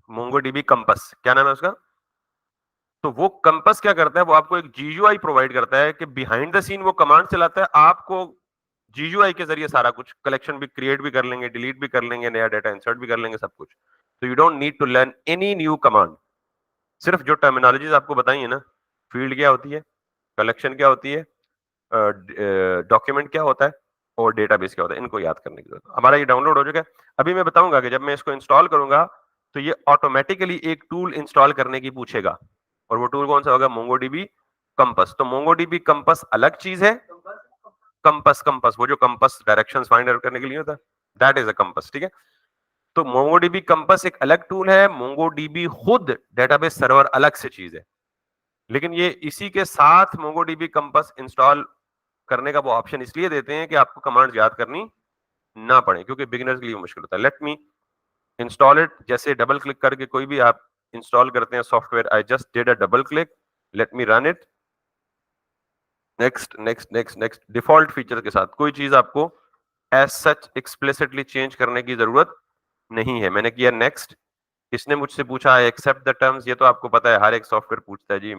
मोंगो डीबी कंपस। क्या नाम है उसका? तो वो कंपस क्या करता है, वो आपको एक जीयूआई प्रोवाइड करता है कि बिहाइंड द सीन वो कमांड चलाता है। आपको जीयूआई के जरिए सारा कुछ कलेक्शन भी क्रिएट भी कर लेंगे, डिलीट भी कर लेंगे, नया डाटा इंसर्ट भी कर लेंगे, सब कुछ। तो you don't need to learn any new command. सिर्फ जो टर्मिनोलॉजीज आपको बताई है ना, फील्ड क्या होती है, कलेक्शन क्या होती है, डॉक्यूमेंट क्या होता है, और डेटाबेस क्या होता है, इनको याद करने की जरूरत है। हमारा ये डाउनलोड हो चुका है। अभी मैं बताऊंगा कि जब मैं इसको इंस्टॉल करूंगा, तो ये ऑटोमेटिकली एक टूल इंस्टॉल करने की पूछेगा, और वो टूल कौन सा होगा? MongoDB compass. तो मोंगोडीबी कंपस अलग चीज है। कंपस, कंपस वो जो कंपस डायरेक्शंस फाइंड आउट करने के लिए होता है, दैट इज अ कंपस। ठीक है, तो मोंगोडीबी कंपस एक अलग टूल है। मोंगोडीबी खुद डेटाबेस सर्वर अलग से चीज है। लेकिन ये इसी के साथ मोंगोडीबी कंपस इंस्टॉल करने का वो ऑप्शन इसलिए देते हैं कि आपको कमांड्स याद करनी ना पड़े, क्योंकि बिगिनर्स के लिए मुश्किल होता है। Let me install it. जैसे डबल क्लिक करके कोई भी आप इंस्टॉल करते हैं software, I just did a double click, let me run it. Next next next next default feature के साथ कोई चीज आपको एज सच एक्सप्लिसिटली चेंज करने की जरूरत नहीं है। मैंने किया नेक्स्ट। इसने मुझसे पूछा आई एक्सेप्ट द टर्म्स, ये तो आपको पता है हर एक सॉफ्टवेयर पूछता है जी।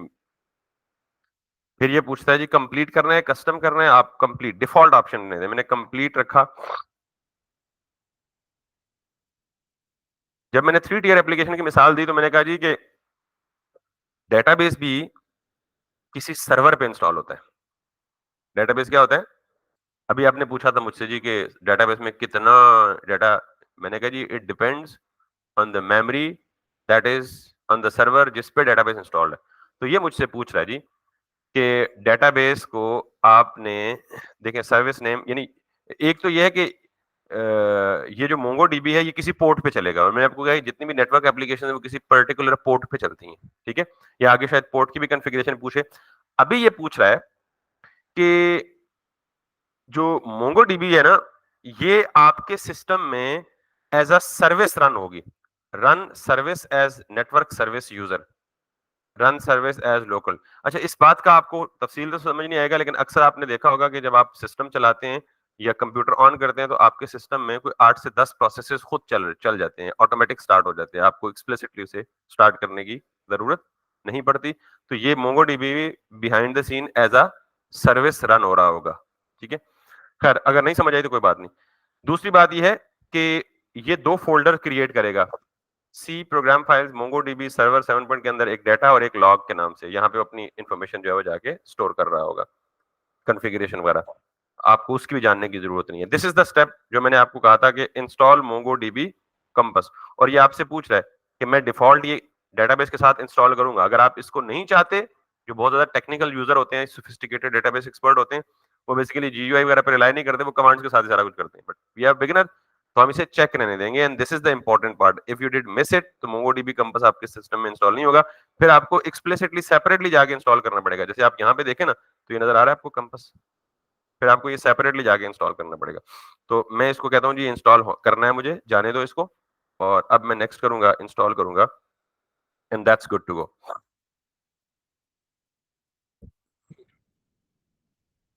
फिर ये पूछता है जी कंप्लीट करना है कस्टम करना है, आप कंप्लीट डिफॉल्ट ऑप्शन नहीं दे, मैंने कंप्लीट रखा। जब मैंने 3 टियर एप्लीकेशन की मिसाल दी तो मैंने कहा जी कि डेटाबेस भी किसी सर्वर पे इंस्टॉल होता है। डेटाबेस क्या होता है? अभी आपने पूछा था मुझसे जी कि डेटाबेस में कितना डाटा, मैंने कहा जी it depends on the memory that is on the server जिस पे डेटाबेस इंस्टॉल्ड है। तो ये मुझसे पूछ रहा है जी कि डेटाबेस को आपने देखें सर्विस नेम, यानी एक तो ये है कि ये जो मोंगोडीबी है ये किसी पोर्ट पे चलेगा, और मैंने आपको कहा जितनी भी नेटवर्क एप्लीकेशन है वो किसी पर्टिकुलर पोर्ट पे चलती हैं, ठीक है। या आगे शायद पोर्ट की भी कॉन्फ़िगरेशन पूछे। अभी ये पूछ रहा है कि जो मोंगोडीबी है ना, ये आपके सिस्टम में एज अ सर्विस रन होगी। Run service as network service user, run service as local. अच्छा, इस बात का आपको तफसील तो समझ नहीं आएगा, लेकिन अक्सर आपने देखा होगा कि जब आप सिस्टम चलाते हैं या कंप्यूटर ऑन करते हैं तो आपके सिस्टम में कोई 8 से 10 प्रोसेसेस खुद चल चल जाते हैं, ऑटोमेटिक स्टार्ट हो जाते हैं, आपको एक्सप्लिसिटली उसे स्टार्ट करने की जरूरत नहीं पड़ती। तो ये MongoDB behind the scene as a service run हो रहा होगा, ठीक है। खैर, अगर नहीं समझ आई तो कोई बात नहीं। दूसरी बात यह है कि ये 2 फोल्डर क्रिएट करेगा। C program files MongoDB server 7 के अंदर एक डाटा और एक लॉग के नाम से, यहाँ पे अपनी इंफॉर्मेशन जो है वो जाके स्टोर कर रहा होगा, कॉन्फ़िगरेशन वगैरह आपको उसकी भी जानने की जरूरत नहीं है। दिस इज द स्टेप जो मैंने आपको कहा था कि इंस्टॉल मोंगोडीबी कंपास। और ये आपसे पूछ रहा है कि मैं डिफॉल्ट ये डेटाबेस के साथ इंस्टॉल करूंगा। अगर आप इसको नहीं चाहते, जो बहुत ज्यादा टेक्निकल यूजर होते हैं, सोफिस्टिकेटेड डेटाबेस एक्सपर्ट होते हैं, वो बेसिकली जीयूआई वगैरह पर रिलाई नहीं करते, वो कमांड्स के साथ ही सारा कुछ करते हैं। बट वी आर बिगिनर, तो हम इसे चेक रहने देंगे। And this is the important part, if you did miss it तो मोंगोडीबी कंपास आपके सिस्टम में इंस्टॉल नहीं होगा। फिर आपको एक्सप्लिसिटली सेपरेटली जाके इंस्टॉल करना पड़ेगा। जैसे आप यहाँ पे देखें ना, तो ये नजर आ रहा है आपको कंपास, फिर आपको ये सेपरेटली जाके इंस्टॉल करना पड़ेगा। तो मैं इसको कहता हूँ जी इंस्टॉल करना है मुझे, जाने दो इसको। और अब मैं नेक्स्ट करूंगा, इंस्टॉल करूंगा, and that's good to go.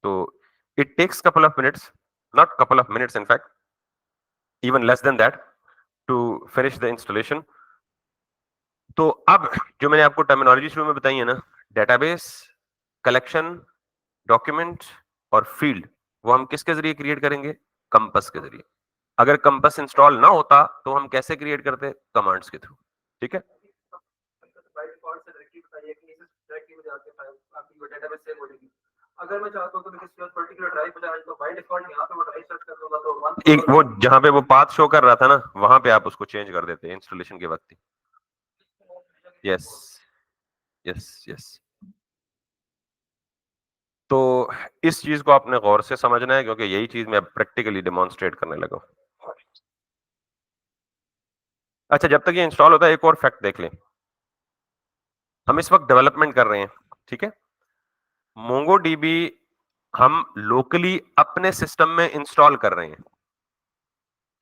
तो it takes couple of minutes, not couple of minutes, in fact even less than that, to finish the installation. तो अब जो मैंने आपको टर्मिनोलॉजी शुरू में बताई है ना, डेटाबेस, कलेक्शन, डॉक्यूमेंट और फील्ड, वो हम किसके जरिए क्रिएट करेंगे? कंपास के जरिए। अगर कंपास इंस्टॉल ना होता तो हम कैसे क्रिएट करते? कमांड्स के थ्रू, ठीक है। अगर मैं चाहता हूं तो मैं किसी पर्टिकुलर ड्राइव पे जाना, तो बाय डिफॉल्ट यहां पे वो ड्राइव सर्च कर दूंगा, तो एक वो जहां पे वो पाथ शो कर रहा था ना, वहां पे आप उसको चेंज कर देते हैं इंस्टॉलेशन के वक्त ही। Yes yes yes. तो इस चीज को आपने गौर से समझना है, क्योंकि यही चीज मैं प्रैक्टिकली डेमोन्स्ट्रेट करने लगा हूं। अच्छा, जब तक ये इंस्टॉल होता है एक और फैक्ट देख लें। हम इस वक्त डेवलपमेंट कर रहे हैं, ठीक है। मोंगोडीबी हम लोकली अपने सिस्टम में इंस्टॉल कर रहे हैं।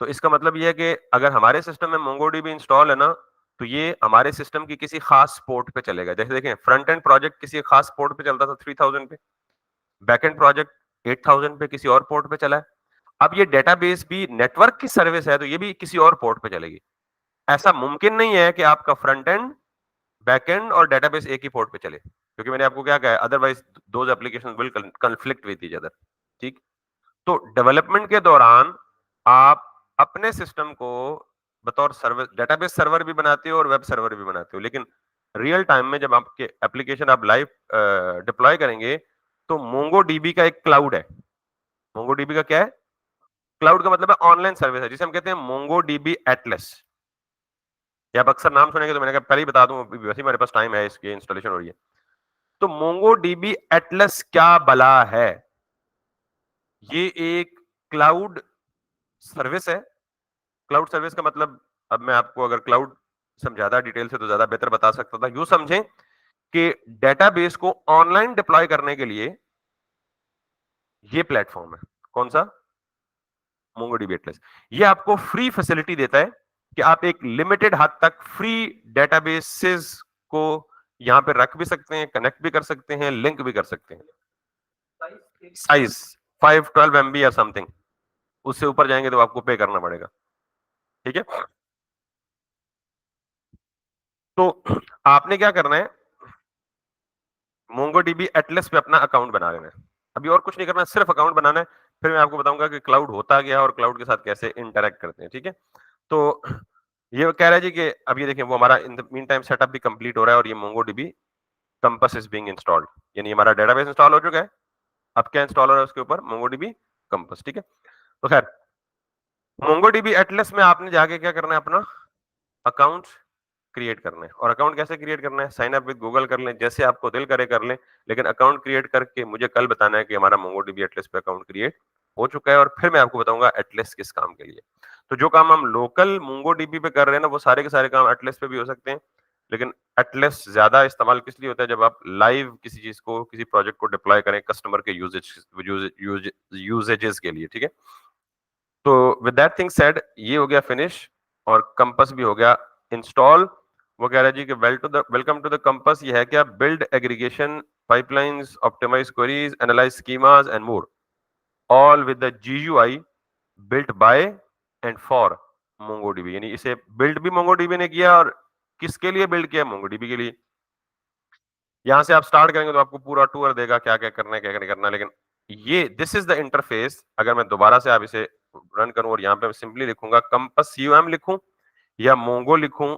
तो इसका मतलब ये है कि अगर हमारे सिस्टम में मोंगोडीबी इंस्टॉल है ना, तो ये हमारे सिस्टम की किसी खास पोर्ट पे चलेगा। जैसे देखें, फ्रंट एंड प्रोजेक्ट किसी खास पोर्ट पे चलता था 3000 पे, बैक एंड प्रोजेक्ट 8000 पे किसी और पोर्ट पे चला है। अब ये डेटाबेस भी नेटवर्क की सर्विस है, तो ये भी किसी और पोर्ट पे चलेगी। ऐसा मुमकिन नहीं है कि आपका फ्रंट एंड, बैक एंड और डेटाबेस एक ही पोर्ट पे चले, क्योंकि मैंने आपको क्या कहा है, otherwise those applications will conflict with each other, ठीक। तो डेवलपमेंट के दौरान आप अपने सिस्टम को बतौर सर्वर, डेटाबेस सर्वर भी बनाते हो और वेब सर्वर भी बनाते हो, लेकिन रियल टाइम में जब आपके एप्लीकेशन आप लाइव डिप्लॉय करेंगे, तो मोंगोडीबी का एक क्लाउड है। मोंगोडीबी का क्या है? क्लाउड का मतलब है ऑनलाइन सर्विस है, जिसे हम कहते हैं मोंगोडीबी एटलस। ये आप अक्सर नाम सुनेंगे, तो मैंने कहा पहले ही बता दूं, वैसे ही मेरे पास टाइम है, इसकी इंस्टॉलेशन हो रही है। तो मोंगोडीबी एटलस क्या बला है? ये एक क्लाउड सर्विस है। क्लाउड सर्विस का मतलब, अब मैं आपको अगर क्लाउड समझाता डिटेल से तो ज्यादा बेहतर बता सकता था। यूं समझें कि डेटाबेस को ऑनलाइन डिप्लॉय करने के लिए ये प्लेटफॉर्म है। कौन सा? MongoDB Atlas. ये आपको फ्री फैसिलिटी देता है कि आप एक लिमिटेड हद तक फ्री डेटाबेसेस को यहां पे रख भी सकते हैं, कनेक्ट भी कर सकते हैं, लिंक भी कर सकते हैं। साइज 512 MB या समथिंग, उससे ऊपर जाएंगे तो आपको पे करना पड़ेगा। ठीक है, तो आपने क्या करना है, मोंगोडीबी एटलस पे अपना अकाउंट बना लेना है। अभी और कुछ नहीं करना, सिर्फ अकाउंट बनाना है। फिर मैं आपको बताऊंगा कि क्लाउड होता क्या है और क्लाउड के साथ कैसे इंटरेक्ट करते हैं। ठीक है, तो ये कह रहा है जी कि अब ये देखें, वो हमारा in the mean time setup भी कंप्लीट हो रहा है और ये MongoDB compass is being installed, यानी हमारा डेटाबेस इंस्टॉल हो चुका है। अब क्या इंस्टॉल हो रहा है उसके ऊपर, मोंगोडीबी कंपस। ठीक है, तो खैर मोंगोडीबी एटलस में आपने जाके क्या करना है, अपना अकाउंट क्रिएट करना है। और अकाउंट कैसे क्रिएट करना है, साइन अप विद गूगल कर लें, जैसे आपको दिल करे कर लें, लेकिन अकाउंट क्रिएट करके मुझे कल बताना है कि हमारा मोंगोडीबी एटलस पे अकाउंट क्रिएट हो चुका है, और फिर मैं आपको बताऊंगा एटलस किस काम के लिए। तो जो काम हम लोकल मोंगोडीबी पे कर रहे हैं ना, वो सारे के सारे काम एटलस पे भी हो सकते हैं, लेकिन एटलस ज्यादा इस्तेमाल किस लिए होता है, जब आप लाइव किसी चीज को, किसी प्रोजेक्ट को डिप्लॉय करें कस्टमर के यूजेजेस के लिए। ठीक है, तो विद दैट थिंग सेड, ये हो गया फिनिश, और कंपास भी हो गया इंस्टॉल। वो कह रहा है जी कि वेलकम टू द कंपास, ये है क्या, build aggregation pipelines, optimize queries, analyze schemas and more, all with the GUI built by and for MongoDB. यानी इसे बिल्ड भी मोंगोडीबी ने किया, और किसके लिए बिल्ड किया, मोंगोडीबी के लिए। यहां से आप स्टार्ट करेंगे तो आपको पूरा टूर देगा क्या क्या करना है, क्या क्या नहीं करना है, लेकिन ये दिस इज द इंटरफेस। अगर मैं दोबारा से आप इसे रन करूं और यहाँ पे सिंपली लिखूंगा कंपास CUM लिखूं या मोंगो लिखूं,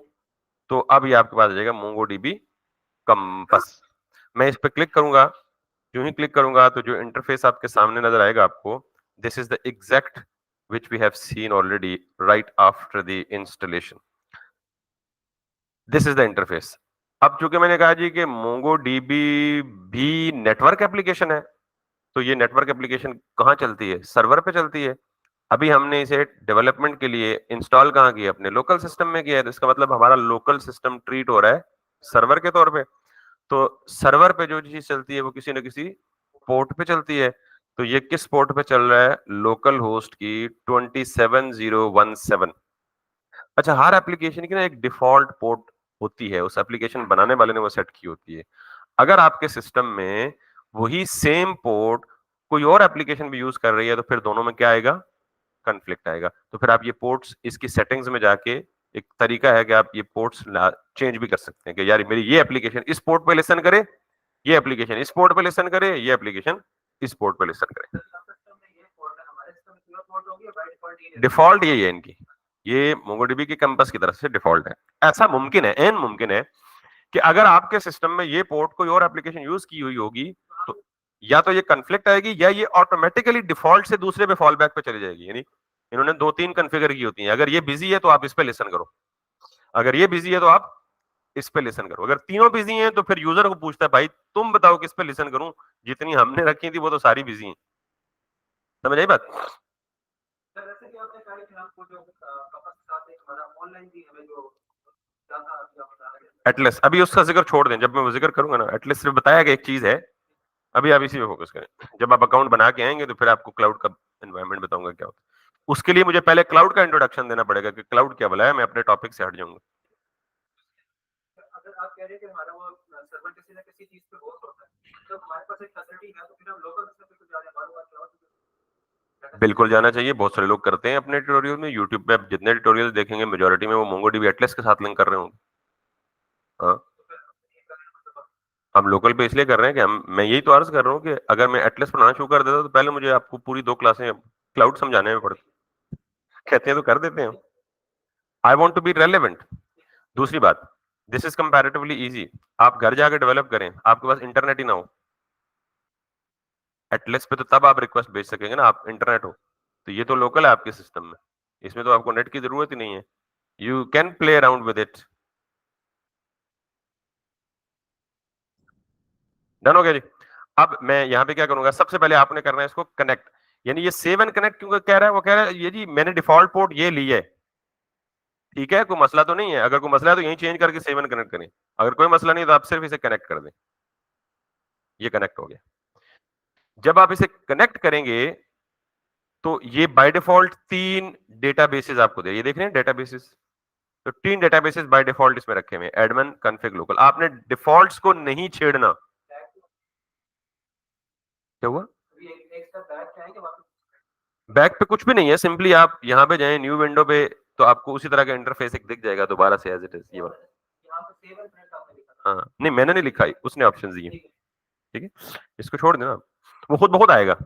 तो अब ये आपके पास आ जाएगा मोंगोडीबी कंपास। मैं इस पे क्लिक करूंगा, जो ही क्लिक करूंगा तो जो इंटरफेस आपके सामने नजर आएगा आपको, this is the exact which we have seen already right after the installation. This is the interface. अब चूंकि मैंने कहा जी कि मोंगोडीबी भी नेटवर्क एप्लीकेशन है, तो ये नेटवर्क एप्लीकेशन कहाँ चलती है, सर्वर पे चलती है। अभी हमने इसे डेवलपमेंट के लिए इंस्टॉल कहाँ किया, अपने लोकल सिस्टम में किया है, तो इसका मतलब हमारा लोकल सिस्टम ट्रीट हो रहा है सर्वर के तौर पे। तो सर्वर पे जो चीज चलती है वो किसी न किसी पोर्ट पे चलती है। तो ये किस पोर्ट पे चल रहा है, लोकल होस्ट की 27017। अच्छा, हर एप्लीकेशन की ना एक डिफॉल्ट पोर्ट होती है, उस एप्लीकेशन बनाने वाले ने वो सेट की होती है। अगर आपके सिस्टम में वही सेम पोर्ट कोई और एप्लीकेशन भी यूज कर रही है, तो फिर दोनों में क्या आएगा, कन्फ्लिक्ट आएगा। तो फिर आप ये पोर्ट्स, इसकी सेटिंग्स में जाके एक तरीका है कि आप ये पोर्ट्स चेंज भी कर सकते हैं कि यार मेरी ये एप्लीकेशन इस पोर्ट पे लिसन करे, ये एप्लीकेशन इस पोर्ट पे लिसन करे, ये एप्लीकेशन इस पोर्ट पे लिसन करे। डिफॉल्ट यही है इनकी, ये मोंगोडीबी की कंपास की तरफ से डिफॉल्ट है। ऐसा मुमकिन है, एन मुमकिन है कि अगर आपके सिस्टम में ये पोर्ट कोई और एप्लीकेशन यूज की हुई होगी, तो या तो ये कन्फ्लिक्ट आएगी, या ये ऑटोमेटिकली डिफॉल्ट से दूसरे पे फॉल बैक पे चली जाएगी। यानी इन्होंने 2-3 कॉन्फ़िगर की होती हैं, अगर ये बिजी है तो आप इस पे लिसन करो, अगर ये बिजी है तो आप इस पे लिसन करो। अगर तीनों बिजी हैं तो फिर यूजर को पूछता है भाई तुम बताओ किस पे लिसन करूं, जितनी हमने रखी थी वो तो सारी बिजी हैं। समझ आई बात। एटलस, अभी उसका जिक्र छोड़ दें, जब मैं वो जिक्र करूंगा ना, एटलस सिर्फ बताया कि एक चीज है, अभी आप इसी पे फोकस करें। जब आप अकाउंट बना के आएंगे तो फिर आपको क्लाउड का एनवायरनमेंट बताऊंगा क्या होता है। उसके लिए मुझे पहले क्लाउड का इंट्रोडक्शन देना पड़ेगा कि क्लाउड क्या भला है, मैं अपने टॉपिक से हट जाऊंगा। बिल्कुल जाना चाहिए, बहुत सारे लोग करते हैं अपने ट्यूटोरियल में। यूट्यूब पे आप जितने ट्यूटोरियल देखेंगे मेजोरिटी में वो मोंगोडीबी एटलस के साथ लिंक कर रहे होंगे। हाँ, हम लोकल पे इसलिए कर रहे हैं कि हम, मैं यही तो अर्ज कर रहा हूँ कि अगर मैं एटलस पढ़ाना शुरू कर देता तो पहले मुझे आपको पूरी 2 क्लासें क्लाउड समझाने में पड़ती। कहते हैं तो कर देते हैं, I want to be relevant. दूसरी बात, दिस इज कंपैरेटिवली इजी। आप घर जाकर डेवलप करें, आपके पास इंटरनेट ही ना हो, एटलस पे तो तब आप रिक्वेस्ट भेज सकेंगे ना, आप इंटरनेट हो। तो ये तो लोकल है आपके सिस्टम में, इसमें तो आपको नेट की जरूरत ही नहीं है, you can play around with it. Done हो गया जी। अब मैं यहाँ पे क्या करूंगा, सबसे पहले आपने करना है इसको कनेक्ट, यानी ये सेव एंड कनेक्ट क्यों कह रहा है, वो कह रहा है ये जी मैंने डिफॉल्ट पोर्ट ये ली है, ठीक है, कोई मसला तो नहीं है, अगर कोई मसला है तो यही चेंज करके सेव एंड कनेक्ट करें, अगर कोई मसला नहीं तो आप सिर्फ इसे कनेक्ट कर दें। ये कनेक्ट हो गया। जब आप इसे कनेक्ट करेंगे तो ये बाय डिफॉल्ट 3 डेटाबेसेस आपको दे, ये देख रहे हैं डेटाबेसेस, तो 3 डेटाबेसेस बाय डिफॉल्ट इसमें रखे हुए हैं, एडमिन कॉन्फ़िग लोकल। आपने डिफॉल्ट्स को नहीं छेड़ना। क्या हुआ, बैक पे कुछ भी नहीं है, सिंपली आप यहाँ पे जाएं न्यू विंडो पे, तो आपको उसी तरह का इंटरफेस एक दिख जाएगा दोबारा से एज इट इज ये वाला। हाँ नहीं मैंने नहीं लिखा है, उसने ऑप्शन दिए। ठीक है, इसको छोड़ देना, वो खुद बहुत आएगा,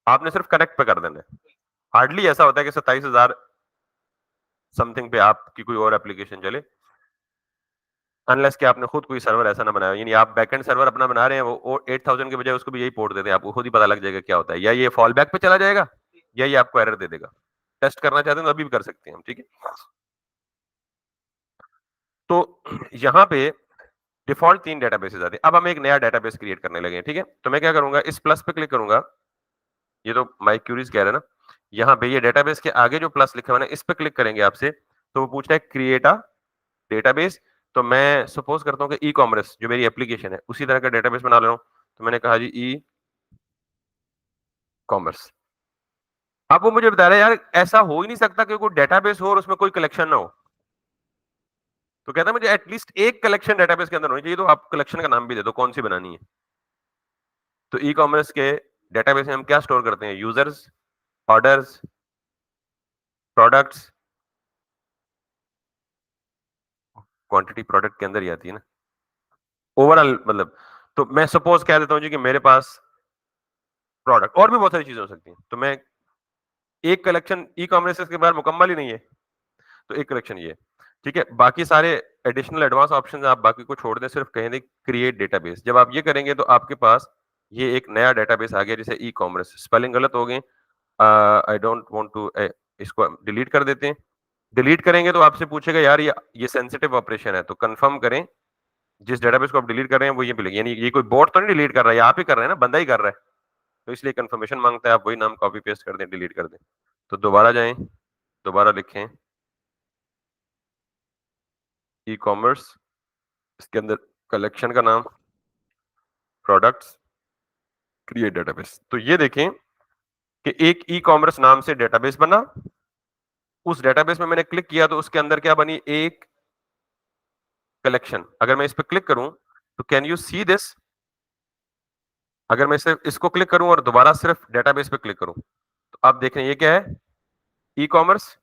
आपने सिर्फ कनेक्ट पे कर देना है। हार्डली ऐसा होता है कि 27,000 समथिंग पे आपकी कोई और एप्लीकेशन चले, अनलेस कि आपने खुद कोई सर्वर ऐसा ना बनाया, यानी आप बैकएंड सर्वर अपना बना रहे हैं, वो 8,000 के बजाय उसको भी यही पोर्ट देते हैं, आपको खुद ही पता लग जाएगा क्या होता है, या ये फॉल बैक पे चला जाएगा या ये आपको एरर दे देगा। टेस्ट करना चाहते हैं तो अभी भी कर सकते हैं हम। ठीक है, तो यहाँ पे डिफॉल्ट 3 डेटाबेसेस आते हैं, अब हम एक नया डेटाबेस क्रिएट करने लगे हैं। ठीक है, तो मैं क्या करूंगा, इस प्लस पे क्लिक करूंगा, ये तो माई क्यूरीज कह रहा है ना, यहाँ पे ये डेटाबेस के आगे जो प्लस लिखा हुआ है ना, इस पे क्लिक करेंगे आपसे, तो वो पूछ रहा है क्रिएट अ डेटाबेस। तो मैं सपोज करता हूँ कि ई कॉमर्स जो मेरी एप्लीकेशन है उसी तरह का डेटाबेस बना ले रहा हूँ, तो मैंने कहा जी ई कॉमर्स। अब वो मुझे बता रहा है यार ऐसा हो ही नहीं सकता कि कोई डेटाबेस हो और उसमें कोई कलेक्शन ना हो, तो कहता है मुझे एटलीस्ट एक कलेक्शन डेटाबेस के अंदर होनी चाहिए, तो आप कलेक्शन का नाम भी दे दो कौन सी बनानी है। तो ई कॉमर्स के डेटाबेस में हम क्या स्टोर करते हैं, users, orders, products, quantity product के अंदर ही आती है ना ओवरऑल, मतलब तो मैं सपोज कह देता हूँ जी कि मेरे पास प्रोडक्ट और भी बहुत सारी चीजें हो सकती हैं, तो मैं एक कलेक्शन ई कॉमर्स के बारे मुकम्मल ही नहीं है, तो एक कलेक्शन ये है। ठीक है, बाकी सारे एडिशनल एडवांस ऑप्शंस आप बाकी को छोड़ दें, सिर्फ कहें दें क्रिएट डेटाबेस। जब आप ये करेंगे तो आपके पास ये एक नया डेटाबेस आ गया, जैसे ई कॉमर्स, स्पेलिंग गलत हो गए, आई डोंट वांट टू, इसको डिलीट कर देते हैं। डिलीट करेंगे तो आपसे पूछेगा यार ये सेंसिटिव ऑपरेशन है, तो कंफर्म करें जिस डेटाबेस को आप डिलीट कर रहे हैं वो ये मिलेगी, यानी ये कोई बोट तो नहीं डिलीट कर रहा है, ये आप ही कर रहे हैं ना, बंदा ही कर रहा है, तो इसलिए कंफर्मेशन मांगता है, आप वही नाम कॉपी पेस्ट कर दें, डिलीट कर दें। तो दोबारा जाएं, दोबारा लिखें ई कॉमर्स, इसके अंदर कलेक्शन का नाम प्रोडक्ट्स, क्रिएट डेटाबेस। तो ये देखें कि एक ई कॉमर्स नाम से डेटाबेस बना, उस डेटाबेस में मैंने क्लिक किया तो उसके अंदर क्या बनी, एक कलेक्शन। अगर मैं इस पर क्लिक करूं तो कैन यू सी दिस, अगर मैं सिर्फ इसको क्लिक करूं और दोबारा सिर्फ डेटाबेस पे क्लिक करूं, तो आप देख रहे हैं ये क्या है, ई कॉमर्स,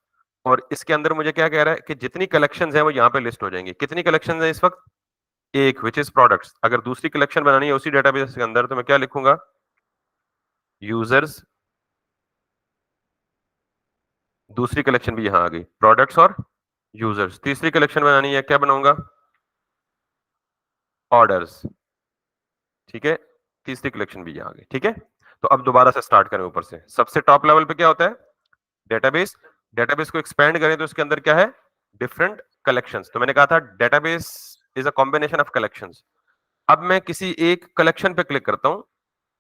और इसके अंदर मुझे क्या कह रहा है कि जितनी कलेक्शंस हैं वो यहाँ पे लिस्ट हो जाएंगी। कितनी कलेक्शंस हैं इस वक्त, एक, विच इज प्रोडक्ट्स। अगर दूसरी कलेक्शन बनानी है उसी डेटाबेस के अंदर तो मैं क्या लिखूंगा, यूजर्स, दूसरी कलेक्शन भी यहां आ गई, प्रोडक्ट्स और यूजर्स। तीसरी कलेक्शन बनानी है, क्या बनाऊंगा, ऑर्डर्स। ठीक है, तीसरी कलेक्शन भी यहां आ गई। ठीक है, तो अब दोबारा से स्टार्ट करें ऊपर से, सबसे टॉप लेवल पे क्या होता है, डेटाबेस। डेटाबेस को एक्सपेंड करें तो इसके अंदर क्या है, डिफरेंट कलेक्शंस। तो मैंने कहा था database is a combination of collections. अब मैं किसी एक कलेक्शन पे क्लिक करता हूं,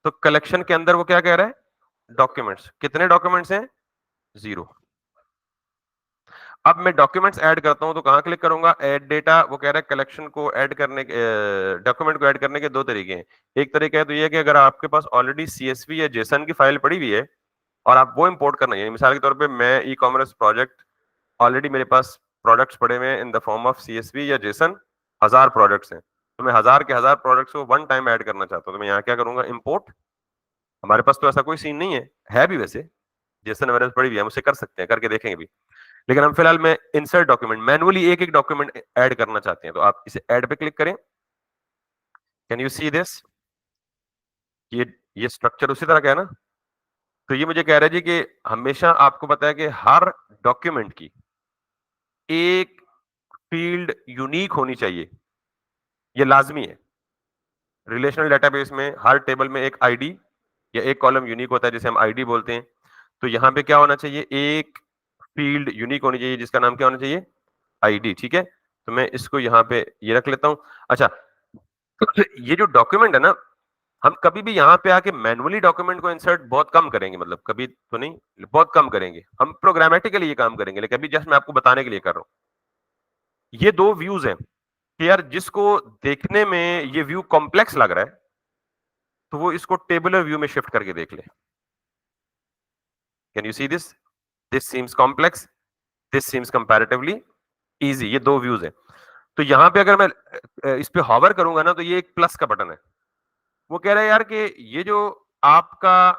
तो कलेक्शन के अंदर वो क्या कह रहा है, डॉक्यूमेंट्स। कितने डॉक्यूमेंट्स हैं, 0। अब मैं डॉक्यूमेंट्स ऐड करता हूं तो कहां क्लिक करूंगा, ऐड डेटा। वो कह रहा है कलेक्शन को ऐड करने के, डॉक्यूमेंट को ऐड करने के दो तरीके हैं। एक तरीका है तो ये है कि अगर आपके पास ऑलरेडी सीएसवी या जेसन की फाइल पड़ी हुई है और आप वो इंपोर्ट करना है, मिसाल के तौर पे मैं ई कॉमर्स प्रोजेक्ट, ऑलरेडी मेरे पास प्रोडक्ट्स पड़े हुए हैं in the form of CSV या जेसन, 1000 प्रोडक्ट्स हैं, तो मैं 1000 के 1000 प्रोडक्ट्स को वन टाइम ऐड करना चाहता हूँ, तो मैं यहाँ क्या करूंगा, इंपोर्ट। हमारे पास तो ऐसा कोई सीन नहीं है भी वैसे, जेसन वगैरह पड़ी हुई है, हम उसे कर सकते हैं, करके देखेंगे भी, लेकिन हम फिलहाल में इंसर्ट डॉक्यूमेंट, मैनुअली एक एक डॉक्यूमेंट ऐड करना चाहते हैं, तो आप इसे ऐड पे क्लिक करें। कैन यू सी दिस, ये ये स्ट्रक्चर उसी तरह का है ना। तो ये मुझे कह रहा है जी कि हमेशा आपको पता है कि हर डॉक्यूमेंट की एक फील्ड यूनिक होनी चाहिए, ये लाजमी है। रिलेशनल डेटाबेस में हर टेबल में एक आईडी या एक कॉलम यूनिक होता है जिसे हम आईडी बोलते हैं। तो यहाँ पे क्या होना चाहिए, एक फील्ड यूनिक होनी चाहिए जिसका नाम क्या होना चाहिए, आईडी। ठीक है, तो मैं इसको यहाँ पे ये रख लेता हूँ। अच्छा, ये जो डॉक्यूमेंट है ना, हम कभी भी यहाँ पे आके मैनुअली डॉक्यूमेंट को इंसर्ट बहुत कम करेंगे, मतलब कभी तो नहीं, बहुत कम करेंगे। हम प्रोग्रामेटिकली ये काम करेंगे, लेकिन अभी जस्ट मैं आपको बताने के लिए कर रहा हूँ। ये दो व्यूज हैं कि यार जिसको देखने में ये व्यू कॉम्प्लेक्स लग रहा है तो वो इसको टेबुलर व्यू में शिफ्ट करके देख ले। Can you see this, this seems complex, this seems comparatively easy. ये दो व्यूज है। तो यहां पे अगर मैं इस पे हॉवर करूंगा ना, तो ये एक प्लस का बटन है। वो कह रहा है यार कि ये जो आपका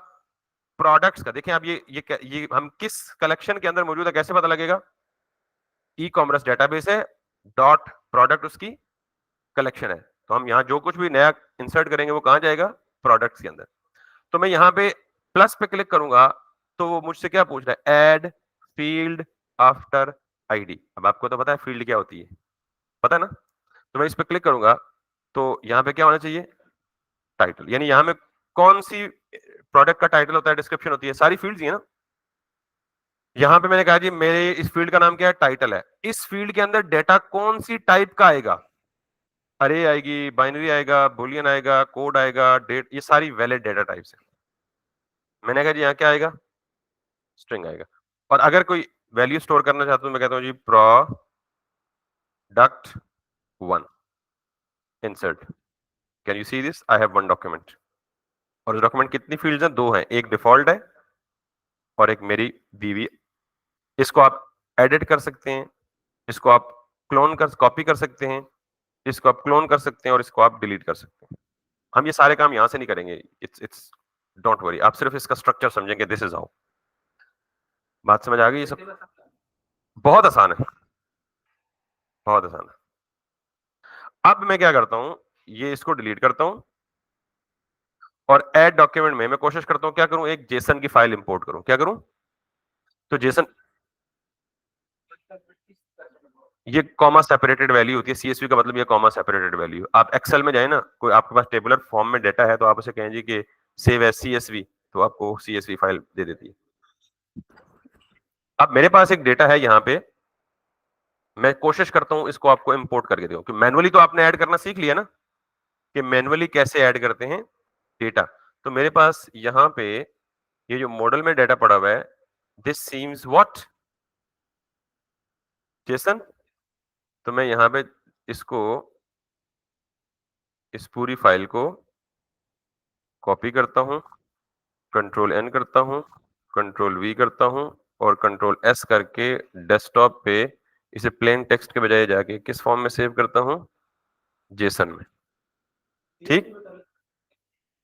प्रोडक्ट्स का देखें, अब ये हम किस कलेक्शन के अंदर मौजूद है कैसे पता लगेगा? ई कॉमर्स डेटाबेस है, डॉट प्रोडक्ट उसकी कलेक्शन है, तो हम यहाँ जो कुछ भी नया इंसर्ट करेंगे वो कहां जाएगा? प्रोडक्ट्स के अंदर। तो मैं यहाँ पे प्लस पे क्लिक करूंगा तो वो मुझसे क्या पूछ रहा है? Add field after ID. अब आपको तो पता है फील्ड क्या होती है, पता है ना? तो मैं इस पे क्लिक करूंगा तो यहाँ पे क्या होना चाहिए? टाइटल, यानी यहाँ में कौन सी प्रोडक्ट का टाइटल होता है, डिस्क्रिप्शन होती है, सारी फील्ड्स ही है ना। यहाँ पे मैंने कहा जी मेरे इस फील्ड का नाम क्या है? टाइटल है। इस फील्ड के अंदर डेटा कौन सी टाइप का आएगा? अरे आएगी, बाइनरी आएगा, बुलियन आएगा, कोड आएगा, डेट, ये सारी वैलिड डेटा टाइप्स है। मैंने कहा जी यहाँ क्या आएगा? स्ट्रिंग आएगा। और अगर कोई वैल्यू स्टोर करना चाहता हूं मैं कहता हूँ जी product 1 insert, can you see this? I have one document. और उस डॉक्यूमेंट कितनी फील्ड्स हैं? दो हैं, एक डिफॉल्ट है और एक मेरी बीवी। इसको आप एडिट कर सकते हैं, इसको आप कॉपी कर सकते हैं, इसको आप क्लोन कर सकते हैं और इसको आप डिलीट कर सकते हैं। हम ये सारे काम यहां से नहीं करेंगे, इट्स डोंट वरी, आप सिर्फ इसका स्ट्रक्चर समझेंगे, दिस इज हाउ। बात समझ आ गई? ये सब बहुत आसान है, बहुत आसान है। अब मैं क्या करता हूं, ये इसको डिलीट करता हूं और ऐड डॉक्यूमेंट में मैं कोशिश करता हूं क्या करूं, एक जेसन की फाइल इंपोर्ट करूं। क्या करूं? तो जेसन, ये कॉमा सेपरेटेड वैल्यू होती है, सीएसवी का मतलब ये कॉमा सेपरेटेड वैल्यू। आप एक्सेल में जाए ना, कोई आपके पास टेबुलर फॉर्म में डेटा है तो आप उसे कहें जी कि सेव एज सीएसवी, तो आपको सीएसवी फाइल दे देती है। अब मेरे पास एक डेटा है यहाँ पे, मैं कोशिश करता हूं इसको आपको इंपोर्ट करके दूं, कि मैनुअली तो आपने ऐड करना सीख लिया ना, कि मैनुअली कैसे ऐड करते हैं डेटा। तो मेरे पास यहाँ पे ये जो मॉडल में डेटा पड़ा हुआ है, दिस सीम्स व्हाट? जेसन। तो मैं यहाँ पे इसको, इस पूरी फाइल को कॉपी करता हूं, कंट्रोल एन करता हूं, कंट्रोल वी करता हूं और कंट्रोल एस करके डेस्कटॉप पे इसे प्लेन टेक्स्ट के बजाय जाके किस फॉर्म में सेव करता हूं? जेसन में। ठीक,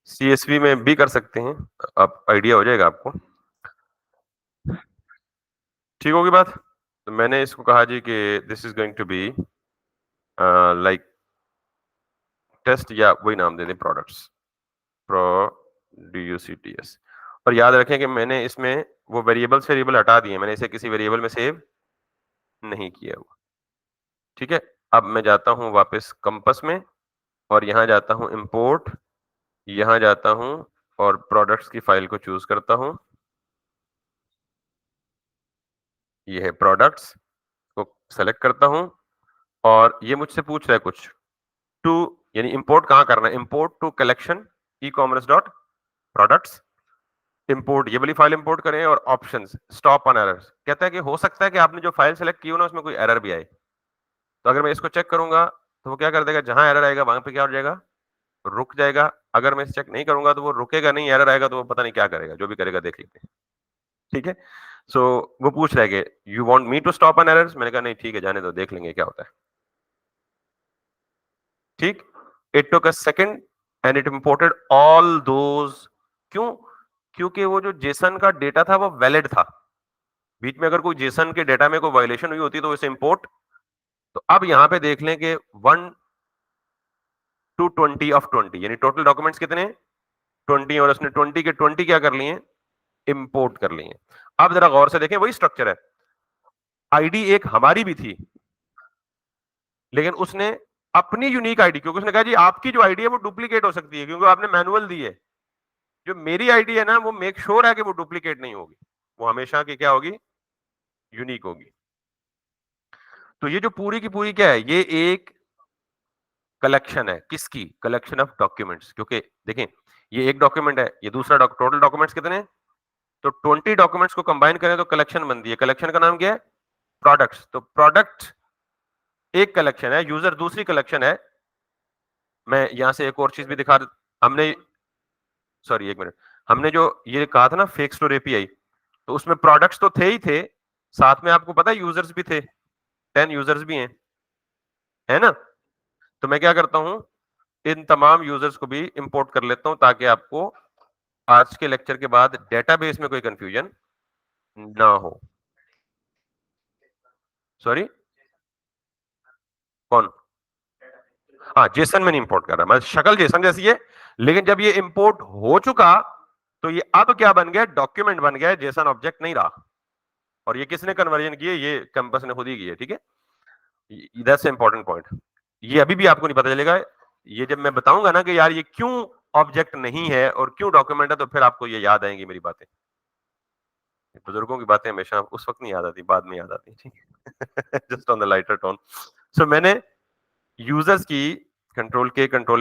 सीएसवी में भी कर सकते हैं, आप आइडिया हो जाएगा आपको। ठीक होगी बात? तो मैंने इसको कहा जी कि this is going to be like test, या वही नाम दे दें प्रोडक्ट्स, प्रोड्यूसीटीएस। और याद रखें कि मैंने इसमें वो वेरिएबल हटा दिए, मैंने इसे किसी वेरिएबल में सेव नहीं किया हुआ। ठीक है, अब मैं जाता हूं वापस कंपस में और यहां जाता हूं इंपोर्ट, यहां जाता हूं और प्रोडक्ट्स की फाइल को चूज करता हूं, ये है प्रोडक्ट्स, को सेलेक्ट करता हूं और ये मुझसे पूछ रहा है कुछ टू, यानी इंपोर्ट कहां करना है? Import to collection e commerce dot products, import ये वाली फाइल इंपोर्ट करें और ऑप्शंस स्टॉप ऑन एरर्स। कहता है कि हो सकता है कि आपने जो फाइल सेलेक्ट की हो ना उसमें कोई एरर भी आए। तो अगर मैं इसको चेक करूंगा तो वो क्या कर देगा, जहां एरर आएगा वहां पे क्या हो जाएगा? रुक जाएगा। अगर मैं इसे चेक नहीं करूंगा तो वो रुकेगा नहीं, एरर आएगा तो वो पता नहीं क्या करेगा, जो भी करेगा देख लेते हैं। ठीक है, सो वो पूछ रहा है कि you want me to stop on errors. मैंने कहा नहीं ठीक है, जाने दो, देख लेंगे क्या होता है। ठीक, it took a second and it imported all those. क्यों? क्योंकि वो जो जेसन का डेटा था वो वैलिड था। बीच में अगर कोई जेसन के डेटा में कोई वायलेशन हुई होती तो इसे इंपोर्ट। तो अब यहां पे देख लें कि 1 to 20 ऑफ 20, यानी टोटल डॉक्यूमेंट्स कितने? 20, और उसने 20 के 20 क्या कर लिए? इंपोर्ट कर लिए। अब जरा गौर से देखें, वही स्ट्रक्चर है, आईडी एक हमारी भी थी लेकिन उसने अपनी यूनिक आईडी, क्योंकि उसने कहा जी आपकी जो आईडी है वो डुप्लीकेट हो सकती है क्योंकि आपने मैनुअल दी है, जो मेरी आईडी है ना वो मेक श्योर है कि वो डुप्लीकेट नहीं होगी, वो हमेशा की क्या होगी? यूनिक होगी। तो ये जो पूरी की पूरी क्या है, ये एक कलेक्शन है। किसकी? Collection of documents. क्योंकि देखें ये एक डॉक्यूमेंट है, ये दूसरा टोटल डॉक्यूमेंट्स कितने? तो 20 डॉक्यूमेंट्स को कंबाइन करें तो कलेक्शन बनती है। कलेक्शन का नाम क्या है? प्रोडक्ट्स। तो प्रोडक्ट एक कलेक्शन है, यूजर दूसरी कलेक्शन है। मैं यहां से एक और चीज भी दिखा, हमने, सॉरी एक मिनट, हमने जो ये कहा था ना फेक स्टोर एपीआई, तो उसमें प्रोडक्ट्स तो थे ही थे, साथ में आपको पता है यूजर्स भी थे, 10 यूजर्स भी हैं, है ना? तो मैं क्या करता हूं, इन तमाम यूजर्स को भी इंपोर्ट कर लेता हूं ताकि आपको आज के लेक्चर के बाद डेटाबेस में कोई कंफ्यूजन ना हो। सॉरी, कौन? हाँ, जेसन में नहीं इंपोर्ट कर रहा, मतलब शक्ल जेसन जैसी है, लेकिन जब ये इंपोर्ट हो चुका तो ये अब क्या बन गया? डॉक्यूमेंट बन गया, जेसन ऑब्जेक्ट नहीं रहा। और ये किसने कन्वर्जन की है? ये कैंपस ने खुद ही की है, ठीक है। That's important point. ये अभी भी आपको नहीं पता चलेगा, ये जब मैं बताऊंगा ना कि यार ये क्यों ऑब्जेक्ट नहीं है और क्यों डॉक्यूमेंट है, तो फिर आपको ये याद आएंगी मेरी बातें। बुजुर्गों की बातें हमेशा उस वक्त नहीं याद आती, बाद में याद आती, ठीक है। Just on the lighter tone. So मैंने यूजर्स की कंट्रोल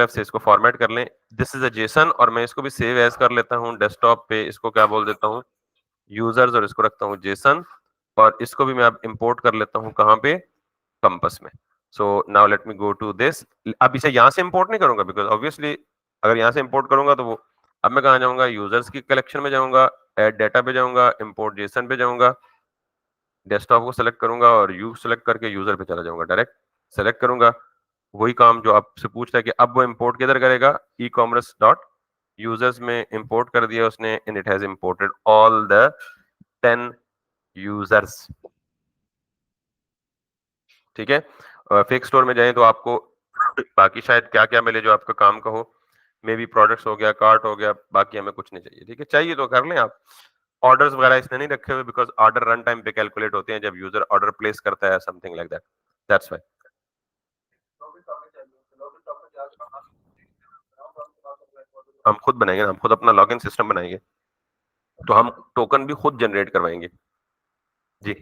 F से इसको फॉर्मेट कर लें, दिस इज अ जेसन, और मैं इसको भी सेव एज कर लेता हूँ डेस्कटॉप पे। इसको क्या बोल देता हूँ? यूजर्स, और इसको रखता हूँ जेसन, और इसको भी मैं अब इंपोर्ट कर लेता हूँ कहाँ पे? कंपस में। So now let me go to this. अब इसे यहां से इंपोर्ट नहीं करूंगा, बिकॉज ऑब्वियसली अगर यहां से इंपोर्ट करूंगा तो वो, अब मैं कहाँ जाऊंगा? यूजर्स की कलेक्शन में जाऊंगा, ऐड डाटा पे जाऊंगा, इंपोर्ट जेसन पे जाऊंगा, डेस्कटॉप को सेलेक्ट करूंगा और यू सेलेक्ट करके यूजर पे चला जाऊंगा, डायरेक्ट सेलेक्ट करूंगा। वही काम जो आपसे पूछता है कि अब वो इंपोर्ट किधर करेगा? ई कॉमर्स डॉट यूजर्स में इंपोर्ट कर दिया उसने, and it has imported all the 10 users, ठीक है। फेक स्टोर में जाएं तो आपको बाकी शायद क्या क्या मिले जो आपका काम का हो। मे बी प्रोडक्ट्स हो गया, कार्ट हो गया, बाकी हमें कुछ नहीं चाहिए, ठीक है। चाहिए तो कर लें आप। ऑर्डर्स वगैरह इसने नहीं रखे हुए, बिकॉज ऑर्डर रन टाइम पे कैलकुलेट होते हैं जब यूजर ऑर्डर प्लेस करता है, something like that, that's why. हम खुद बनाएंगे, हम खुद अपना लॉगिन सिस्टम बनाएंगे, तो हम टोकन भी खुद जनरेट करवाएंगे जी।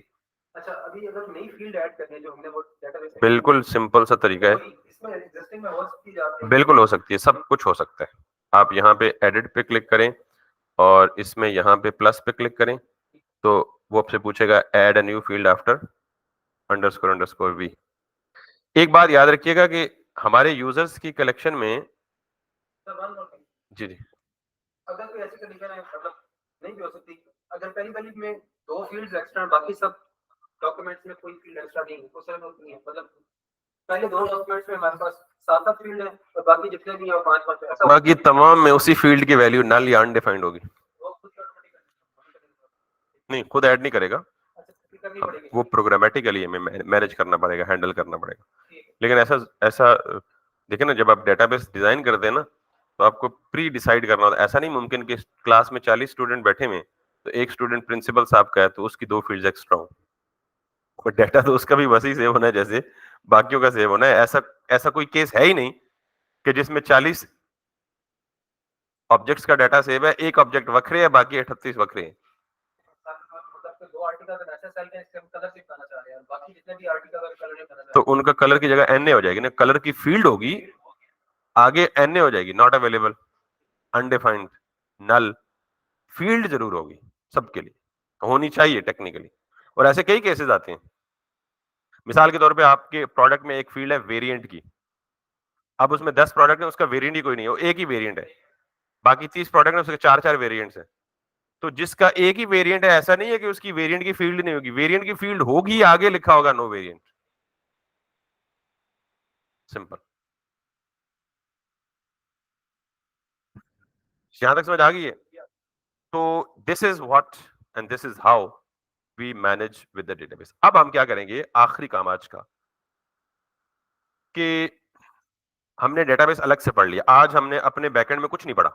अच्छा, अभी अगर नई फील्ड ऐड करनी है जो हमने वो डेटाबेस में, बिल्कुल सिंपल सा तरीका है, इसमें एग्जिस्टिंग में हो सकती है, बिल्कुल हो सकती है, सब कुछ हो सकता है। आप यहाँ पे एडिट पे क्लिक करें और इसमें यहाँ पे प्लस पे क्लिक करें, तो वो आपसे पूछेगा add a new field after underscore V. एक बात याद रखिएगा कि हमारे यूजर्स की कलेक्शन में, जी जी, अगर कोई ऐसी कंडीशन है, मतलब नहीं भी हो सकती, अगर पहली वाली में 2 फील्ड्स एक्स्ट्रा, बाकी सब डॉक्यूमेंट्स में कोई फील्ड एक्स्ट्रा नहीं है, तो सर नहीं है, मतलब पहले 2 डॉक्यूमेंट्स में हमारे पास 7 फील्ड है और बाकी जितने भी हैं 5 ऐसा, बाकी तमाम में उसी फील्ड की वैल्यू नल या अनडिफाइंड होगी। नहीं, खुद ऐड नहीं करेगा, वो प्रोग्रामेटिकली हमें मैनेज करना पड़ेगा, हैंडल करना पड़ेगा। लेकिन ऐसा ऐसा देखिए ना, जब आप डेटाबेस डिजाइन करते हैं ना, तो आपको प्री डिसाइड करना होता है। ऐसा नहीं मुमकिन कि क्लास में 40 स्टूडेंट बैठे हुए तो एक स्टूडेंट प्रिंसिपल साहब का है तो उसकी 2 फील्ड्स एक्स्ट्रा हो, और डाटा तो उसका भी वैसे ही सेव होना है जैसे बाकियों का सेव होना है। ऐसा ऐसा कोई केस है ही नहीं कि जिसमें 40 ऑब्जेक्ट्स का डाटा सेव है, एक ऑब्जेक्ट वखरे है, बाकी 38 वखरे हैं। तो उनका कलर की जगह एन ए हो जाएगी ना, कलर की फील्ड होगी, आगे एन ए हो जाएगी, not available, undefined, null. Field जरूर होगी, सबके लिए होनी चाहिए टेक्निकली। और ऐसे कई केसेस आते हैं, मिसाल के तौर पे आपके प्रोडक्ट में एक फील्ड है वेरिएंट की, अब उसमें 10 प्रोडक्ट है, उसका वेरिएंट ही कोई नहीं है, वो एक ही वेरिएंट है, बाकी 30 प्रोडक्ट है, उसके 4-4 वेरिएंट्स है। तो जिसका एक ही वेरिएंट है, ऐसा नहीं है कि उसकी वेरिएंट की फील्ड नहीं होगी, वेरिएंट की फील्ड होगी, आगे लिखा होगा नो वेरिएंट, सिंपल। यहां तक समझ आ गई है? तो this is what and this is how we manage with the database. अब हम क्या करेंगे, आखिरी काम आज का, कि हमने डेटाबेस अलग से पढ़ लिया, आज हमने अपने बैकएंड में कुछ नहीं पढ़ा,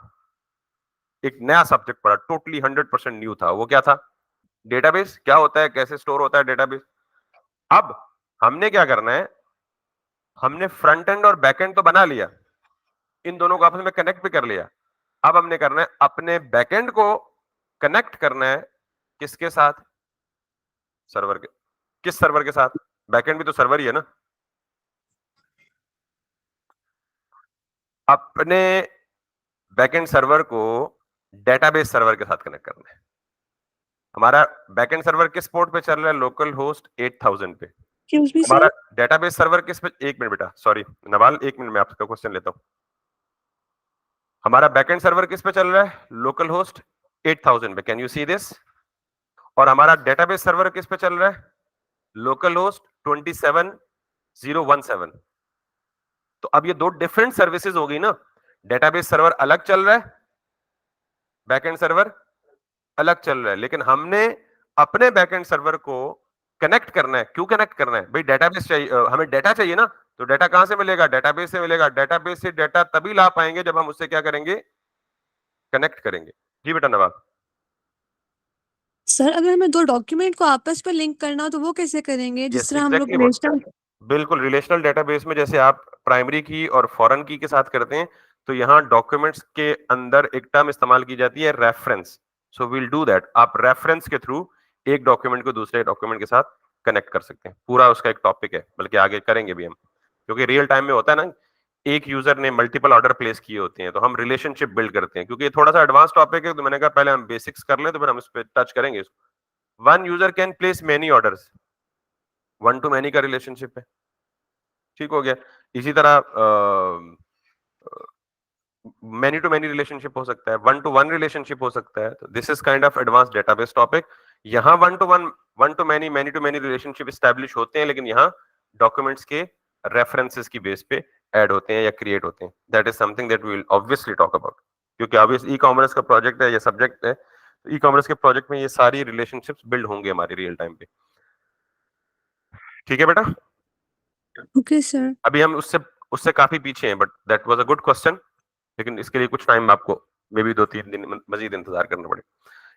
एक नया सब्जेक्ट पढ़ा, टोटली 100% न्यू था। वो क्या था? डेटाबेस क्या होता है, कैसे स्टोर होता है डेटाबेस। अब हमने क्या करना है, हमने फ्रंट एंड और बैक एंड तो बना लिया, इन दोनों को आपस में कनेक्ट भी कर लिया। अब हमने करना है अपने बैकएंड को कनेक्ट करना है, किसके साथ? सर्वर के। किस सर्वर के साथ? बैकएंड भी तो सर्वर ही है ना। अपने बैकएंड सर्वर को डेटाबेस सर्वर के साथ कनेक्ट करना है। हमारा बैकएंड सर्वर किस पोर्ट पे चल रहा है? लोकल होस्ट 8000 पे। हमारा डेटाबेस सर्वर किस पे? एक मिनट बेटा, सॉरी नवाल, एक मिनट में आपका क्वेश्चन लेता हूं। हमारा बैकएंड सर्वर किस पे चल रहा है? लोकल होस्ट 8000 पे, कैन यू सी दिस? और हमारा डेटाबेस सर्वर किस पे चल रहा है? Local host 27017। तो अब ये दो डिफरेंट सर्विसेज हो गई ना, डेटाबेस सर्वर अलग चल रहा है, बैकएंड सर्वर अलग चल रहा है, लेकिन हमने अपने बैकएंड सर्वर को कनेक्ट करना है। क्यों कनेक्ट करना है भाई? डेटाबेस चाहिए, हमें डेटा चाहिए ना, तो डेटा कहां से मिलेगा? डेटाबेस से मिलेगा। डेटाबेस से डेटा तभी ला पाएंगे जब हम उससे क्या करेंगे? कनेक्ट करेंगे। जी बेटा नवाब। सर अगर हमें दो डॉक्यूमेंट को आपस में लिंक करना हो तो वो कैसे करेंगे, जिस यस तरह हम लोग एग्जैक्टली, रिलेशनल। बिल्कुल रिलेशनल डेटाबेस में जैसे आप प्राइमरी की और फॉरेन की के साथ करते हैं, तो यहाँ डॉक्यूमेंट्स के अंदर एक टर्म इस्तेमाल की जाती है, reference. So will do that. आप रेफरेंस के थ्रू एक डॉक्यूमेंट को दूसरे डॉक्यूमेंट के साथ कनेक्ट कर सकते हैं। पूरा उसका एक टॉपिक है, बल्कि आगे करेंगे भी हम, क्योंकि रियल टाइम में होता है ना, एक यूजर ने मल्टीपल ऑर्डर प्लेस किए होते हैं, तो हम रिलेशनशिप बिल्ड करते हैं। क्योंकि ये थोड़ा सा एडवांस टॉपिक है, तो मैंने कहा पहले हम बेसिक्स कर लें, तो फिर हम इस पर टच करेंगे। One user can place many orders, one to many का रिलेशनशिप है। ठीक हो गया। इसी तरह मैनी टू मैनी रिलेशनशिप हो सकता है, वन टू वन रिलेशनशिप हो सकता है। तो this is kind of advance database topic. यहाँ one to many to many relationship establish होते हैं, लेकिन यहाँ डॉक्यूमेंट्स के रेफरेंसेस की बेस पे ऐड होते हैं या क्रिएट होते हैं। That is something that we will obviously talk about, क्योंकि ऑब्वियस ई कॉमर्स का प्रोजेक्ट है या सब्जेक्ट है। ई कॉमर्स के प्रोजेक्ट में ये सारी रिलेशनशिप्स बिल्ड होंगे हमारे रियल टाइम पे। ठीक है बेटा। Okay sir. अभी हम उससे उससे काफी पीछे हैं, but that was a good question. लेकिन इसके लिए कुछ टाइम आपको मे बी 2-3 दिन मजीद इंतजार करना पड़े।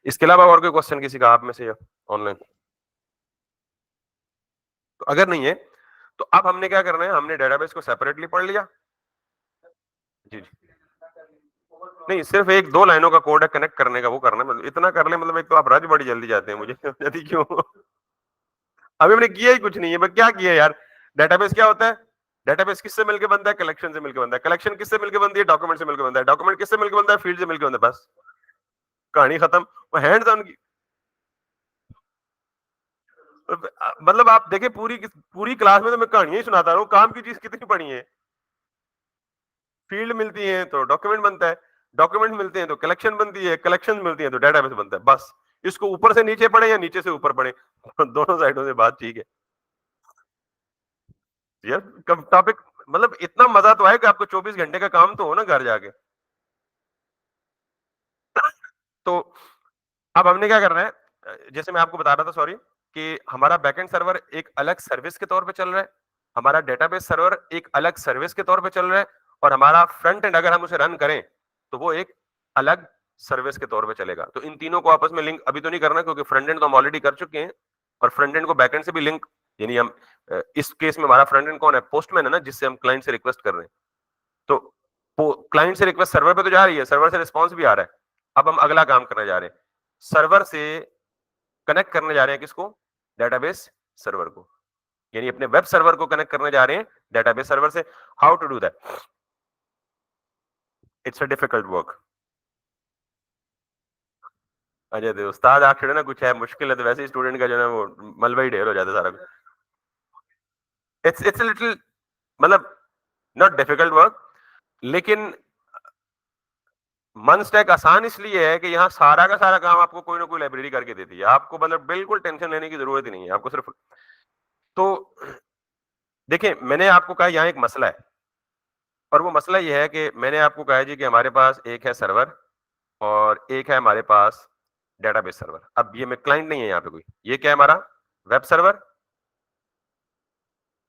इसके अलावा और कोई क्वेश्चन किसी का आप में से या ऑनलाइन? तो अगर नहीं है, तो अब हमने क्या करना है? हमने डेटाबेस को सेपरेटली पढ़ लिया। जी जी। नहीं, सिर्फ एक दो लाइनों का कोड है कनेक्ट करने का, वो करना है। मतलब इतना कर ले, मतलब एक तो आप रज बड़ी जल्दी जाते हैं मुझे जल्दी क्यों? अभी हमने किया ही कुछ नहीं है, बस क्या किया यार? डेटाबेस क्या होता है? डेटाबेस किससे मिलकर बनता है? कलेक्शन से मिलकर बनता है। कलेक्शन किससे मिलकर बनती है? डॉक्यूमेंट से मिलकर बनता है। डॉक्यूमेंट किससे मिलकर बनता है? फील्ड से मिलकर बनता है। बस कहानी खत्म। वो हैंड्स ऑन की, मतलब आप देखिए, पूरी पूरी क्लास में तो मैं कहानियां ही सुनाता रहा हूँ। काम की चीज कितनी पड़ी है? फील्ड मिलती है तो डॉक्यूमेंट बनता है, डॉक्यूमेंट मिलते हैं तो कलेक्शन बनती है, कलेक्शन मिलती है तो डेटाबेस बनता है। बस इसको ऊपर से नीचे पढ़े या नीचे से ऊपर पढ़े, दोनों साइडों से बात ठीक है यार। कब टॉपिक, मतलब इतना मजा तो आए कि आपको 24 घंटे का काम तो हो ना घर जाके। तो अब हमने क्या करना है? जैसे मैं आपको बता रहा था, सॉरी, कि हमारा बैकएंड सर्वर एक अलग सर्विस के तौर पे चल रहा है, हमारा डेटाबेस सर्वर एक अलग सर्विस के तौर पे चल रहा है, और हमारा फ्रंट एंड अगर हम उसे रन करें तो वो एक अलग सर्विस के तौर पे चलेगा। तो इन तीनों को आपस में लिंक अभी तो नहीं करना, क्योंकि फ्रंट एंड तो हम ऑलरेडी कर चुके हैं, और फ्रंट एंड को बैकएंड से भी लिंक, यानी हम इस केस में हमारा फ्रंट एंड कौन है? पोस्टमैन है ना, जिससे हम क्लाइंट से रिक्वेस्ट कर रहे हैं। तो क्लाइंट से रिक्वेस्ट सर्वर पे तो जा रही है, सर्वर से रिस्पॉन्स भी आ रहा है। अब हम अगला काम करने जा रहे हैं, सर्वर से कनेक्ट करने जा रहे हैं किसको? डेटाबेस सर्वर को, यानी अपने वेब सर्वर को कनेक्ट करने जा रहे हैं डेटाबेस सर्वर से। How to do that? It's a difficult work. Ajay Dev उस्ताद आप खड़े ना, कुछ है मुश्किल है तो वैसे ही स्टूडेंट का जो है वो मलबा ही ढेर हो जाता है सारा। इट्स लिटिल, मतलब नॉट डिफिकल्ट वर्क, लेकिन मन स्टैक आसान इसलिए है कि यहाँ सारा का सारा काम आपको कोई ना कोई लाइब्रेरी करके देती है। आपको मतलब बिल्कुल टेंशन लेने की जरूरत ही नहीं है, आपको सिर्फ तो देखिए, मैंने आपको कहा यहाँ एक मसला है, और वो मसला ये है कि मैंने आपको कहा जी कि हमारे पास एक है सर्वर और एक है हमारे पास डेटाबेस सर्वर। अब ये में क्लाइंट नहीं है यहाँ पे कोई, ये क्या है? हमारा वेब सर्वर।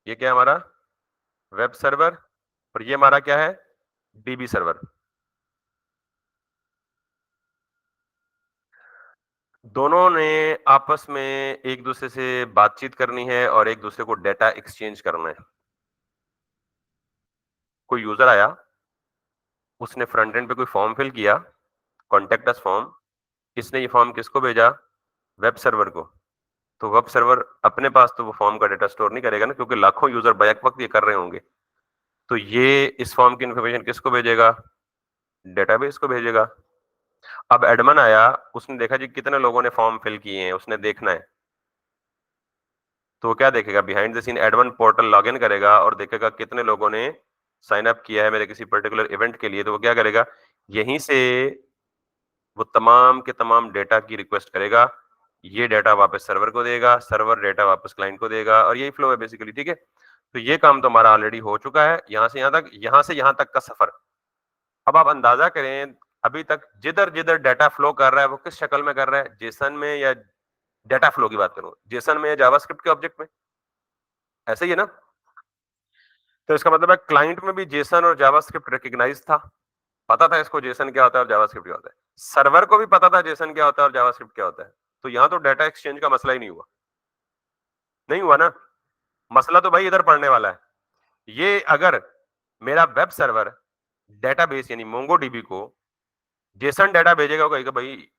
ये क्या है? हमारा वेब सर्वर। और ये हमारा क्या है? DB server. दोनों ने आपस में एक दूसरे से बातचीत करनी है और एक दूसरे को डेटा एक्सचेंज करना है। कोई यूजर आया, उसने फ्रंट एंड पे कोई फॉर्म फिल किया, कॉन्टेक्ट अस फॉर्म। इसने ये फॉर्म किसको भेजा? वेब सर्वर को। तो वेब सर्वर अपने पास तो वो फॉर्म का डेटा स्टोर नहीं करेगा ना, क्योंकि लाखों यूजर बैक वक्त ये कर रहे होंगे। तो ये इस फॉर्म की इंफॉर्मेशन किसको भेजेगा? डेटाबेस को भेजेगा। अब एडमन आया, उसने देखा जी कितने लोगों ने फॉर्म फिल किए हैं, उसने देखना है। तो वो क्या देखेगा? Behind the scene admin portal login करेगा और देखेगा कितने लोगों ने साइन अप किया है मेरे किसी पर्टिकुलर इवेंट के लिए। तो वो क्या करेगा? यहीं से वो तमाम के तमाम डेटा की रिक्वेस्ट करेगा, ये डेटा वापस सर्वर को देगा, सर्वर डेटा वापस क्लाइंट को देगा, और यही फ्लो है बेसिकली। ठीक है, तो ये काम तो हमारा ऑलरेडी हो चुका है, यहाँ से यहाँ तक, यहाँ से यहाँ तक का सफर। अब आप अंदाजा करें अभी तक जिधर जिधर डाटा फ्लो कर रहा है वो किस शक्ल में कर रहा है, जेसन में या डाटा फ्लो की बात करूं, जेसन में या जावास्क्रिप्ट के ऑब्जेक्ट में, ऐसा ही है ना। तो इसका मतलब है क्लाइंट में भी जेसन और जावास्क्रिप्ट रिकॉग्नाइज था, पता था इसको जेसन क्या होता है और जावास्क्रिप्ट क्या होता है, सर्वर को भी पता था जेसन क्या होता है और जावास्क्रिप्ट क्या होता है। तो यहां तो डाटा एक्सचेंज का मसला ही नहीं हुआ, नहीं हुआ ना। मसला तो भाई इधर पड़ने वाला है। ये अगर मेरा वेब सर्वर डेटाबेस यानी मोंगोडीबी को जेसन डाटा भेजेगा, वो कहेगा भाई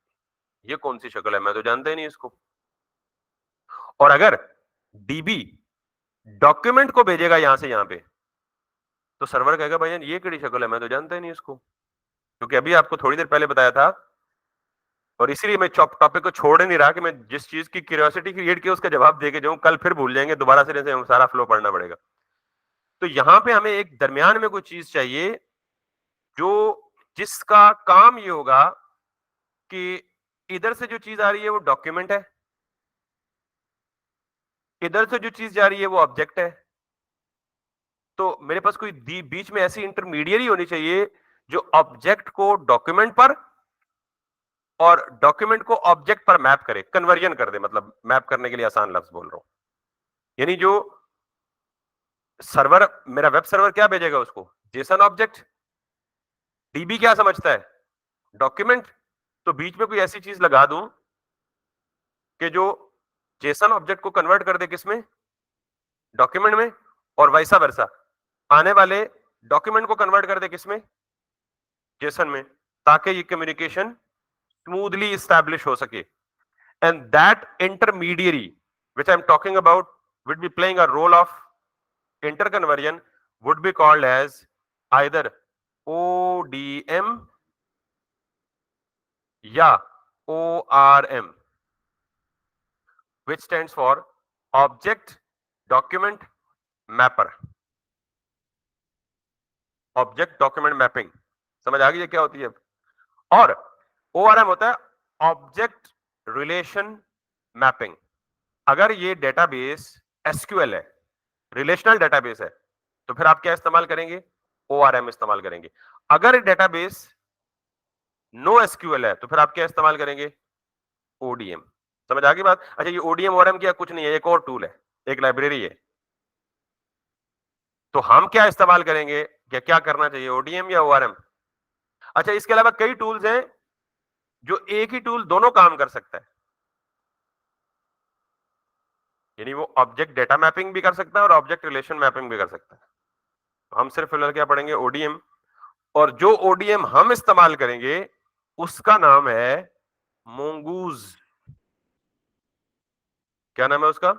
ये कौन सी शक्ल है, मैं तो जानता ही नहीं इसको। और अगर डीबी डॉक्यूमेंट को भेजेगा यहां से यहां पे, तो सर्वर कहेगा भाई ये केड़ी शक्ल है, मैं तो जानता ही नहीं इसको। क्योंकि अभी आपको थोड़ी देर पहले बताया था, और इसीलिए मैं टॉपिक को छोड़ नहीं रहा कि मैं जिस चीज की क्यूरियोसिटी क्रिएट की उसका जवाब देके जाऊं, कल फिर भूल जाएंगे, दोबारा से सारा फ्लो पढ़ना पड़ेगा। तो यहां पे हमें एक दरमियान में कोई चीज चाहिए जो जिसका काम ये होगा कि इधर से जो चीज आ रही है वो डॉक्यूमेंट है, इधर से जो चीज जा रही है वो ऑब्जेक्ट है। तो मेरे पास कोई बीच में ऐसी इंटरमीडिएरी होनी चाहिए जो ऑब्जेक्ट को डॉक्यूमेंट पर और डॉक्यूमेंट को ऑब्जेक्ट पर मैप करे, कन्वर्जन कर दे, मतलब मैप करने के लिए आसान लफ्ज बोल रहा हूं। यानी जो सर्वर, मेरा वेब सर्वर क्या भेजेगा उसको, जेसन ऑब्जेक्ट। डीबी क्या समझता है, डॉक्यूमेंट। तो बीच में कोई ऐसी चीज लगा दूं कि जो जेसन ऑब्जेक्ट को कन्वर्ट कर दे किसमें, डॉक्यूमेंट में, और वाइसा वर्सा आने वाले डॉक्यूमेंट को कन्वर्ट कर दे किसमें, जेसन में, ताकि ये कम्युनिकेशन स्मूथली एस्टैब्लिश हो सके। And that intermediary which I'm talking about would be playing a role of interconversion would be called as either ODM या ORM, which stands for Object Document Mapper, Object Document Mapping। समझ आ गई है क्या होती है। और ORM होता है ऑब्जेक्ट रिलेशन मैपिंग। अगर ये डेटाबेस एसक्यूएल है, रिलेशनल डेटाबेस है, तो फिर आप क्या इस्तेमाल करेंगे, ओआरएम इस्तेमाल करेंगे। अगर डेटाबेस नो एसक्यूएल है, तो फिर आप क्या इस्तेमाल करेंगे, ओडीएम। समझ आ गई बात। अच्छा, ये ओडीएम ओआरएम क्या कुछ नहीं है, एक और टूल है, एक लाइब्रेरी है। तो हम क्या इस्तेमाल करेंगे, क्या करना चाहिए, ओडीएम या ओआरएम। अच्छा, इसके अलावा कई टूल्स हैं जो एक ही टूल दोनों काम कर सकता है, यानी वो ऑब्जेक्ट डेटा मैपिंग भी कर सकता है और ऑब्जेक्ट रिलेशन मैपिंग भी कर सकता है। हम सिर्फ फिलहाल क्या पढ़ेंगे, ओडीएम। और जो ओडीएम हम इस्तेमाल करेंगे उसका नाम है मोंगूज। क्या नाम है उसका,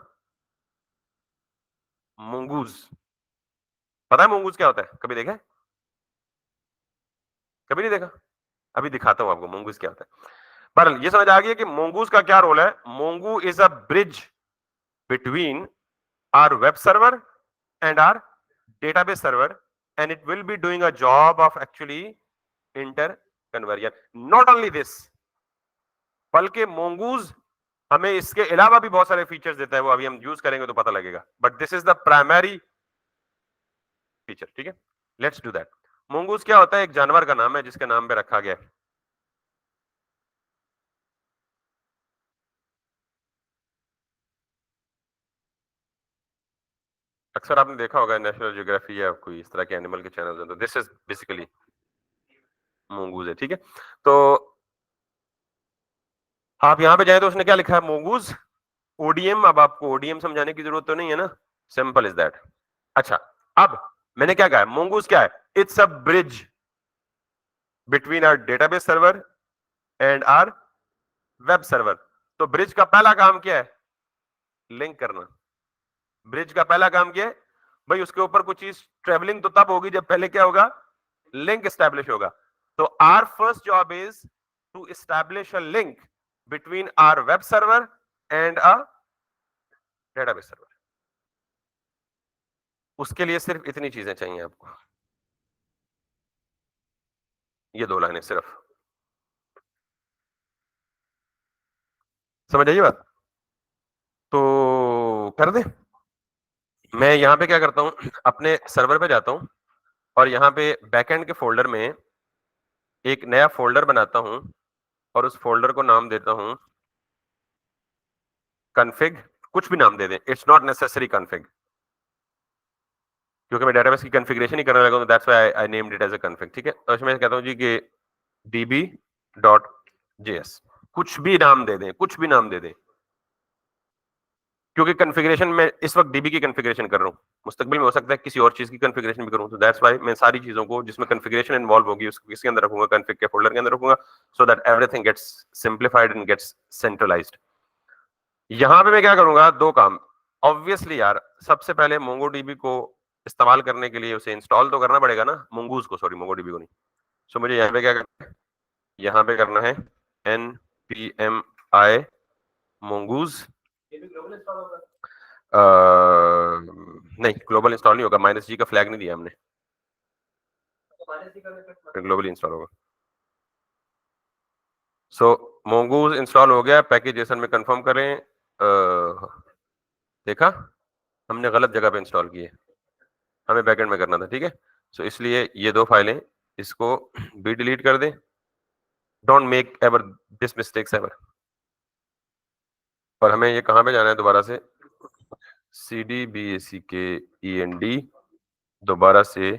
मोंगूज। पता है मोंगूज क्या होता है, कभी देखा है, कभी नहीं देखा, अभी दिखाता हूं आपको मोंगूज क्या होता है। पर ये समझ आ गया कि मोंगूज का क्या रोल है। Mongo is a bridge between our web server and our database server, and it will be doing a job of actually interconversion. Not only this, बल्कि मोंगूज हमें इसके अलावा भी बहुत सारे फीचर्स देता है, वो अभी हम यूज करेंगे तो पता लगेगा, but this is the primary feature. ठीक है, लेट्स डू दैट। मोंगूज क्या होता है, एक जानवर का नाम है जिसके नाम पे रखा गया है। अक्सर आपने देखा होगा नेशनल ज्योग्राफी या कोई इस तरह के एनिमल के चैनल हैं, तो दिस इज बेसिकली मोंगूज है। ठीक है, तो आप यहां पे जाए तो उसने क्या लिखा है, मोंगूज ओडीएम। अब आपको ओडीएम समझाने की जरूरत तो नहीं है ना, सिंपल इज दैट। अच्छा, अब मैंने क्या कहा, मोंगूज क्या है, it's a bridge between our database server and our web server. तो ब्रिज का पहला काम क्या है, लिंक करना। ब्रिज का पहला काम क्या है भाई, उसके ऊपर कुछ चीज ट्रेवलिंग तो तब होगी जब पहले क्या होगा, लिंक एस्टैब्लिश होगा। तो our first job is to establish a link between our web server and a database server. उसके लिए सिर्फ इतनी चीजें चाहिए आपको, ये दो लाइनें सिर्फ। समझ आइए बात, तो कर दे। मैं यहां पे क्या करता हूं, अपने सर्वर पे जाता हूं और यहां पे बैकएंड के फोल्डर में एक नया फोल्डर बनाता हूं और उस फोल्डर को नाम देता हूं config, कुछ भी नाम दे दें, इट्स नॉट नेसेसरी config, क्योंकि मैं डेटाबेस की कॉन्फ़िगरेशन ही करने लगा हूं, that's why I named it as a config। ठीक है, तो इसमें कहता हूं जी कि db.js, कुछ भी नाम दे दें, कुछ भी नाम दे दें, क्योंकि कॉन्फ़िगरेशन में इस वक्त डीबी की कॉन्फ़िगरेशन कर रहा हूं, मुस्तकबिल में हो सकता है किसी और चीज की कॉन्फ़िगरेशन भी करूं, तो दैट्स व्हाई मैं सारी चीजों को जिसमें कॉन्फ़िगरेशन इन्वॉल्व होगी उसको किसके अंदर रखूंगा, कॉन्फ़िग के फोल्डर के अंदर रखूंगा, so that everything gets simplified and gets centralized. यहां पे मैं क्या करूंगा, दो काम। ऑब्वियसली यार, सबसे पहले मोंगोडीबी को इस्तेमाल करने के लिए उसे इंस्टॉल तो करना पड़ेगा ना, मोंगूज को, सॉरी मोंगोडीबी को नहीं। सो मुझे यहाँ पे क्या करना है, यहाँ पे करना है npmi mongoose। ये भी ग्लोबल इंस्टॉल होगा? नहीं, ग्लोबल इंस्टॉल नहीं होगा, -g का फ्लैग नहीं दिया हमने, तो माइनस का फिर ग्लोबली इंस्टॉल होगा। सो mongoose इंस्टॉल हो गया, पैकेज जेसन में कंफर्म करें। देखा, हमने गलत जगह पे इंस्टॉल किए, हमें बैकएंड में करना था। ठीक है, सो इसलिए ये दो फाइलें, इसको भी डिलीट कर दें। Don't make ever this mistakes ever. और हमें ये कहां पे जाना है दोबारा से, cdbackend, दोबारा से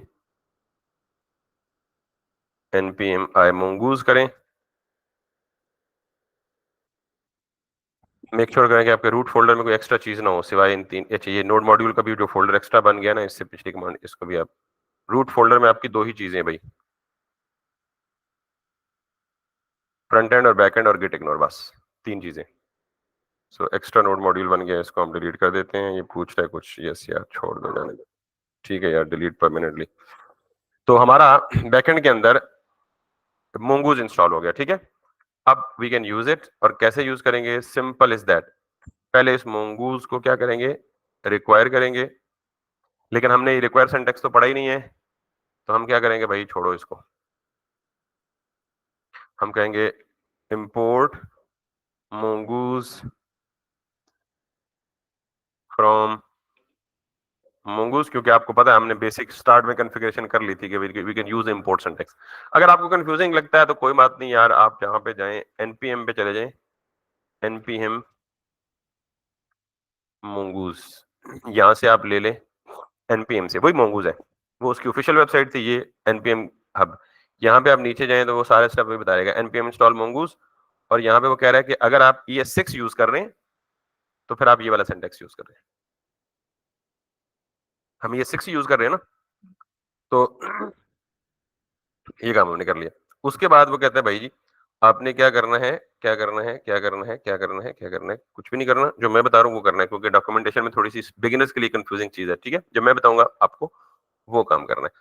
npmi mongoose करें। मेक श्योर करें कि आपके रूट फोल्डर में कोई एक्स्ट्रा चीज ना हो सिवाय इन तीन। अच्छा, ये नोड मॉड्यूल का भी जो फोल्डर एक्स्ट्रा बन गया ना इससे पिछली कमांड, इसको भी आप, रूट फोल्डर में आपकी दो ही चीजें हैं भाई, फ्रंट एंड और बैक एंड और गिट इग्नोर, बस तीन चीजें। सो एक्स्ट्रा नोड मॉड्यूल बन गया, इसको हम डिलीट कर देते हैं। ये पूछ रहा है कुछ, यस यार छोड़ दो, जाने दो, ठीक है यार, डिलीट परमानेंटली। तो हमारा बैकएंड के अंदर mongoose इंस्टॉल हो गया। ठीक है, अब वी कैन यूज इट। और कैसे यूज करेंगे, सिंपल इज दैट। पहले इस mongoose को क्या करेंगे, रिक्वायर करेंगे, लेकिन हमने ये रिक्वायर सिंटैक्स तो पढ़ा ही नहीं है, तो हम क्या करेंगे भाई, छोड़ो इसको, हम कहेंगे import mongoose from mongoose, क्योंकि आपको पता है हमने बेसिक स्टार्ट में कॉन्फ़िगरेशन कर ली थी कि we can use import syntax. अगर आपको कंफ्यूजिंग लगता है तो कोई बात नहीं यार, आप जहां पे जाएं npm पे चले जाएं, npm mongoose, यहां से आप ले लें, npm से वही mongoose है, वो उसकी ऑफिशियल वेबसाइट थी, ये npm हब। यहाँ पे आप नीचे जाएं तो वो सारे स्टेप भी बता देगा, npm install mongoose। और यहाँ पे वो कह रहा है कि अगर आप ES6 यूज कर रहे हैं तो फिर आप ये वाला सिंटैक्स यूज कर रहे हैं, हम ES6 यूज कर रहे हैं ना, तो ये काम हमने कर लिया। उसके बाद वो कहता है भाई जी आपने क्या करना है, क्या करना है, क्या करना है, क्या करना है, क्या करना है, कुछ भी नहीं करना, जो मैं बता रहा हूँ वो करना है, क्योंकि डॉक्यूमेंटेशन में थोड़ी सी बिगिनर्स के लिए कंफ्यूजिंग चीज है। ठीक है, जब मैं बताऊंगा आपको वो काम करना है,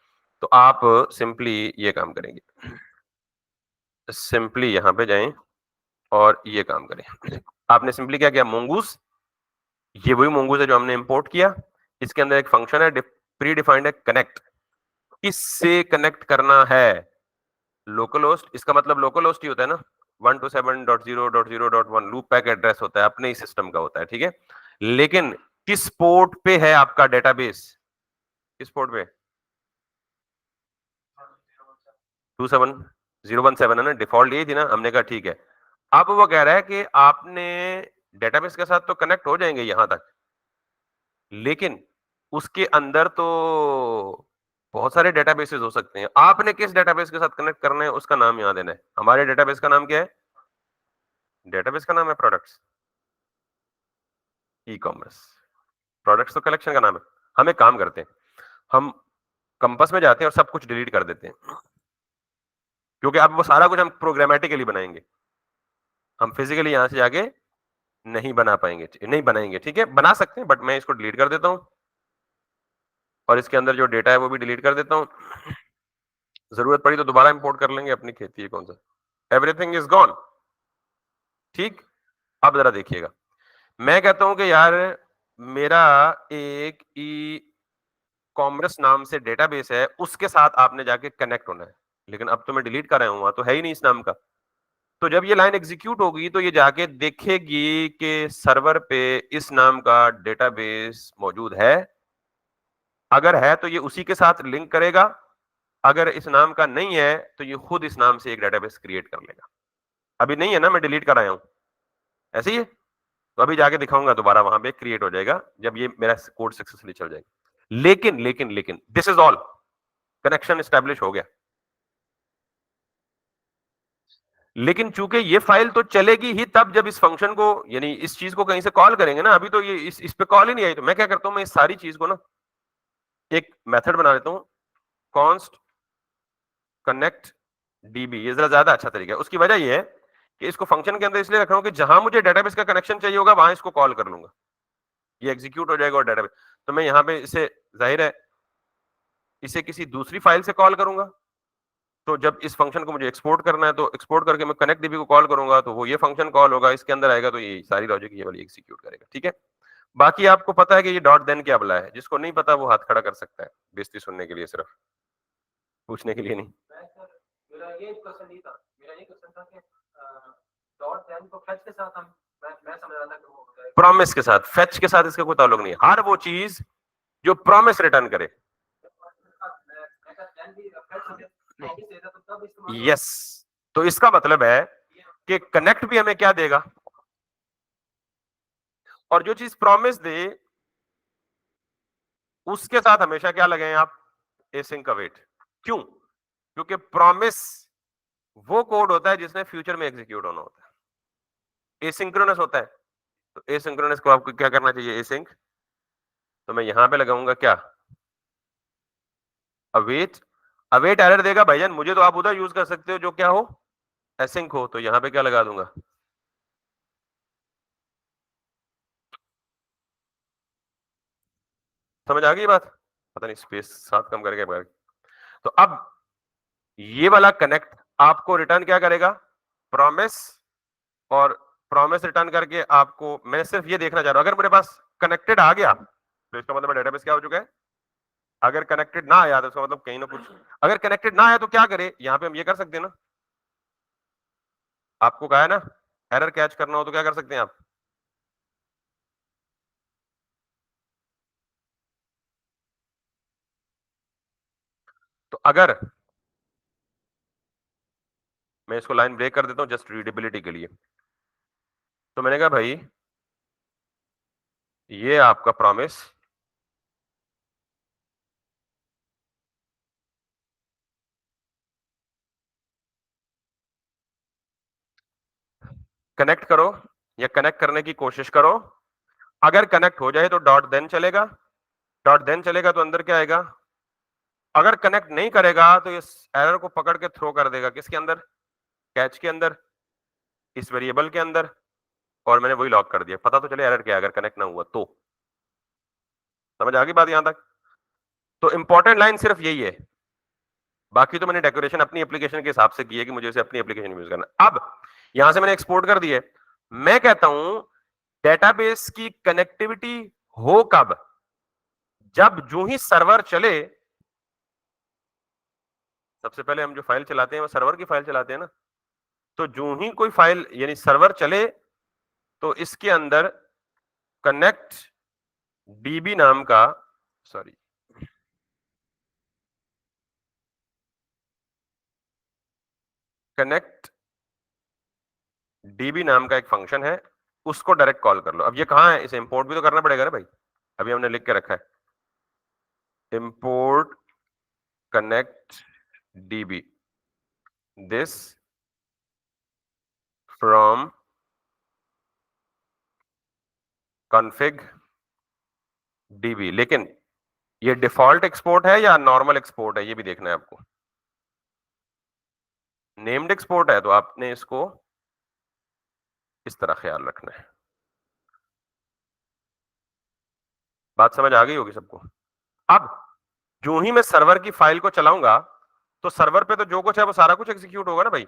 तो आप सिंपली ये काम करेंगे, सिंपली यहाँ पे जाएं और ये काम करें। आपने सिंपली क्या किया, mongoose, ये वही mongoose है जो हमने इंपोर्ट किया, इसके अंदर एक फंक्शन है प्री डिफाइंड है कनेक्ट, इससे कनेक्ट करना है लोकल होस्ट। इसका मतलब लोकल होस्ट ही होता है ना, 127.0.0.1 लूप बैक एड्रेस होता है, अपने ही सिस्टम का होता है। ठीक है, लेकिन किस पोर्ट पे है आपका डेटाबेस, किस पोर्ट पे, 27017 है ना, डिफॉल्ट यही थी ना, हमने कहा ठीक है। अब वो कह रहा है कि आपने डेटाबेस के साथ तो कनेक्ट हो जाएंगे यहां तक, लेकिन उसके अंदर तो बहुत सारे डेटाबेसेस हो सकते हैं, आपने किस डेटाबेस के साथ कनेक्ट करना है उसका नाम यहाँ देना है। हमारे डेटाबेस का नाम क्या है, डेटाबेस का नाम है प्रोडक्ट्स ई कॉमर्स। प्रोडक्ट्स तो कलेक्शन का नाम है। हम एक काम करते हैं, हम कंपास में जाते हैं और सब कुछ डिलीट कर देते हैं, क्योंकि अब वो सारा कुछ हम प्रोग्रामेटिकली बनाएंगे, हम फिजिकली यहां से जाके नहीं बना पाएंगे, नहीं बनाएंगे। ठीक है, बना सकते हैं, बट मैं इसको डिलीट कर देता हूं और इसके अंदर जो डेटा है वो भी डिलीट कर देता हूं, जरूरत पड़ी तो दोबारा इंपोर्ट कर लेंगे, अपनी खेती है कौन सा, एवरीथिंग इज गॉन। ठीक, अब जरा देखिएगा, मैं कहता हूं कि यार मेरा एक ई कॉमर्स नाम से डेटाबेस है, उसके साथ आपने जाके कनेक्ट होना है, लेकिन अब तो मैं डिलीट कर रहा हूं, वहां तो है ही नहीं इस नाम का। तो जब ये लाइन एग्जीक्यूट होगी तो ये जाके देखेगी कि सर्वर पे इस नाम का डेटाबेस मौजूद है, अगर है तो ये उसी के साथ लिंक करेगा, अगर इस नाम का नहीं है तो ये खुद इस नाम से एक डेटाबेस क्रिएट कर लेगा। अभी नहीं है ना, मैं डिलीट कर आया हूं, ऐसे ही है। तो अभी जाके दिखाऊंगा दोबारा, वहां पे क्रिएट हो जाएगा जब ये मेरा कोड सक्सेसफुली चल जाएगा। लेकिन this is all, connection establish हो गया। लेकिन चूंकि ये फाइल तो चलेगी ही तब जब इस फंक्शन को, यानी इस चीज को कहीं से कॉल करेंगे ना। अभी तो ये इस पे कॉल ही नहीं आई, तो मैं क्या करता हूं, मैं इस सारी चीज को ना एक मेथड बना लेता हूं, कॉन्स्ट कनेक्ट डीबी। ये जरा ज्यादा अच्छा तरीका है। उसकी वजह ये है कि इसको फंक्शन के अंदर इसलिए रख रहा हूं कि जहां मुझे डेटाबेस का कनेक्शन चाहिए होगा वहां इसको कॉल कर लूंगा, ये एग्जीक्यूट हो जाएगा और डेटाबेस। तो मैं यहाँ पे इसे, जाहिर है इसे किसी दूसरी फाइल से कॉल करूंगा। तो जब इस फंक्शन को मुझे एक्सपोर्ट करना है तो एक्सपोर्ट करके मैं कनेक्ट डीबी को कॉल करूंगा, तो वो ये फंक्शन कॉल होगा, इसके अंदर आएगा, तो ये सारी लॉजिक ये वाली एग्जीक्यूट करेगा। ठीक है, बाकी आपको पता है कि ये डॉट देन क्या बुलाया है। जिसको नहीं पता वो हाथ खड़ा कर सकता है, बेइज्जती सुनने के लिए, सिर्फ पूछने के लिए नहीं। मेरा ये क्वेश्चन नहीं था, मेरा ये क्वेश्चन था कि डॉट देन को फेच के साथ हम, मैं समझ रहा था कि वो होता है प्रॉमिस के साथ, फेच के साथ इसका कोई ताल्लुक नहीं है। हर वो चीज जो प्रॉमिस रिटर्न करे। यस, तो इसका मतलब है कि कनेक्ट भी हमें क्या देगा, और जो चीज प्रॉमिस दे उसके साथ हमेशा क्या लगाएं आप, एसिंक अवेट। क्यों? क्योंकि प्रॉमिस वो कोड होता है जिसने फ्यूचर में एग्जीक्यूट होना होता है, एसिंक्रोनस होता है। तो एसिंक्रोनस को आपको क्या करना चाहिए, एसिंक। तो मैं यहां पे लगाऊंगा क्या, अवेट। अवेट एरर देगा भाईजान मुझे, तो आप उधर यूज कर सकते हो जो क्या हो, एसिंक हो। तो यहां पे क्या लगा दूंगा, समझ आ गई बात? पता नहीं स्पेस साथ कम करके। तो अब ये वाला कनेक्ट आपको रिटर्न क्या करेगा, प्रॉमिस। और प्रॉमिस रिटर्न करके आपको, मैं सिर्फ ये देखना चाह रहा हूं, अगर मेरे पास कनेक्टेड आ गया तो इसका मतलब डेटाबेस क्या हो चुका है। अगर कनेक्टेड ना आया तो इसका मतलब कहीं ना कुछ, अगर कनेक्टेड ना आया तो क्या करे, यहां पे हम ये कर सकते हैं ना, आपको कहा है ना एरर कैच करना हो तो क्या कर सकते हैं आप, तो अगर मैं इसको लाइन ब्रेक कर देता हूं जस्ट रीडेबिलिटी के लिए। तो मैंने कहा भाई ये आपका प्रॉमिस कनेक्ट करो या कनेक्ट करने की कोशिश करो। अगर कनेक्ट हो जाए तो डॉट देन चलेगा, डॉट देन चलेगा तो अंदर क्या आएगा। अगर कनेक्ट नहीं करेगा तो इस एरर को पकड़ के थ्रो कर देगा किसके अंदर, कैच के अंदर, इस वेरिएबल के अंदर। और मैंने वही लॉक कर दिया, पता तो चले एरर क्या है अगर कनेक्ट ना हुआ तो। समझ आ गई बात यहां तक? तो इंपॉर्टेंट लाइन सिर्फ यही है, बाकी तो मैंने डेकोरेशन अपनी एप्लीकेशन के हिसाब से की है कि मुझे इसे अपनी एप्लीकेशन में यूज करना। अब यहां से मैंने एक्सपोर्ट कर दी है। मैं कहता हूं डेटाबेस की कनेक्टिविटी हो कब, जब जो ही सर्वर चले, सबसे पहले हम जो फाइल चलाते हैं वो सर्वर की फाइल चलाते हैं ना। तो जो ही कोई फाइल यानी सर्वर चले तो इसके अंदर कनेक्ट डीबी नाम का, सॉरी कनेक्ट डीबी नाम का एक फंक्शन है, उसको डायरेक्ट कॉल कर लो। अब ये कहां है, इसे इंपोर्ट भी तो करना पड़ेगा ना भाई। अभी हमने लिख के रखा है import connect dB this from config db। लेकिन ये डिफॉल्ट एक्सपोर्ट है या नॉर्मल एक्सपोर्ट है, ये भी देखना है आपको। नेम्ड एक्सपोर्ट है तो आपने इसको इस तरह ख्याल रखना है। बात समझ आ गई होगी सबको? अब जो ही मैं सर्वर की फाइल को चलाऊंगा तो सर्वर पे तो जो कुछ है वो सारा कुछ एग्जीक्यूट होगा ना भाई।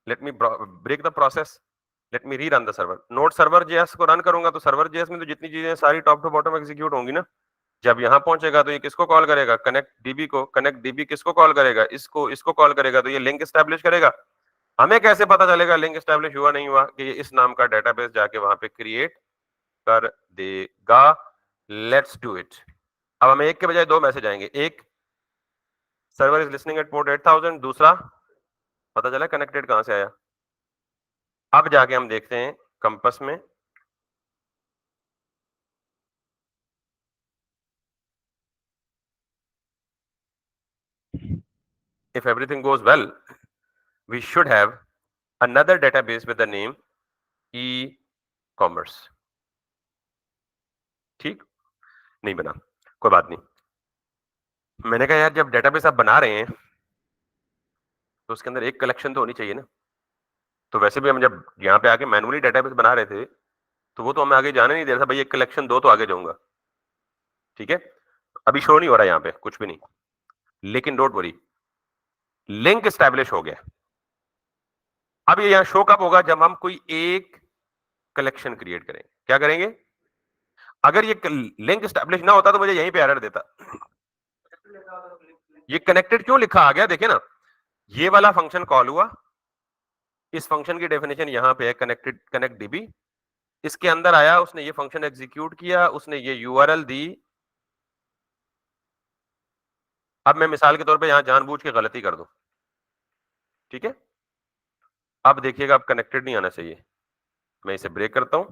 Let me break the process, let me rerun the server. Node server JS को रन करूंगा तो सर्वर जेएस में तो जितनी चीजें सारी टॉप टू बॉटम एग्जीक्यूट होंगी ना। जब यहां पहुंचेगा तो ये किसको कॉल करेगा, कनेक्ट डीबी को। कनेक्ट डीबी किसको कॉल करेगा, इसको कॉल करेगा, तो ये लिंक एस्टैब्लिश करेगा। हमें कैसे पता चलेगा लिंक एस्टैब्लिश हुआ नहीं हुआ, कि ये इस नाम का डेटाबेस जाके वहां पे क्रिएट कर देगा। Let's do it. अब हमें एक के बजाय दो मैसेज आएंगे, एक server is listening at port 8000, दूसरा पता चला कनेक्टेड कहां से आया। अब जाके हम देखते हैं कंपास में, if everything goes well, we should have another database with the name e-commerce। ठीक, नहीं बना, कोई बात नहीं। मैंने कहा यार जब डेटाबेस आप बना रहे हैं तो उसके अंदर एक कलेक्शन तो होनी चाहिए ना। तो वैसे भी हम जब यहाँ पे आके मैनुअली डेटाबेस बना रहे थे तो वो तो हमें आगे जाने नहीं दे रहा था, भाई एक कलेक्शन दो तो आगे जाऊंगा। ठीक है, अभी शो नहीं हो रहा यहाँ पे कुछ भी नहीं, लेकिन डोंट वरी, लिंक एस्टैब्लिश हो गया। अब ये यहाँ शो कब होगा, जब हम कोई एक कलेक्शन क्रिएट करेंगे। क्या करेंगे, अगर ये लिंक एस्टैब्लिश ना होता तो मुझे यहीं पे एरर देता। ये कनेक्टेड क्यों लिखा आ गया, देखे ना, ये वाला फंक्शन कॉल हुआ, इस फंक्शन की डेफिनेशन यहां पे है कनेक्टेड, कनेक्ट डीबी, इसके अंदर आया, उसने ये फंक्शन एग्जीक्यूट किया, उसने ये यूआरएल दी। अब मैं मिसाल के तौर पे यहां जानबूझ के गलती कर दूं, ठीक है, अब देखिएगा, अब कनेक्टेड नहीं आना चाहिए। मैं इसे ब्रेक करता हूं,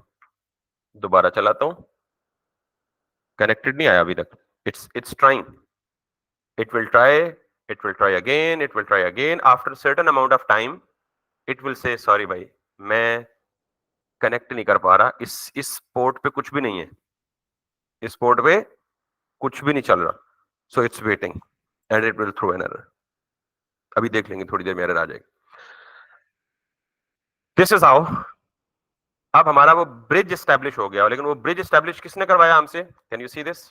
दोबारा चलाता हूं, कनेक्टेड नहीं आया अभी तक। It's trying, it will try again, it will try again. After a certain amount of time it will say sorry भाई, मैं कनेक्ट नहीं कर पा रहा, इस पोर्ट पे कुछ भी नहीं है, इस पोर्ट पे कुछ भी नहीं चल रहा, so it's waiting and it will throw an error. अभी देख लेंगे, थोड़ी देर में एरर आ जाएगी। दिस इज हाउ, अब हमारा वो ब्रिज एस्टैब्लिश हो गया, लेकिन वो ब्रिज एस्टैब्लिश किसने करवाया हमसे, कैन यू सी दिस,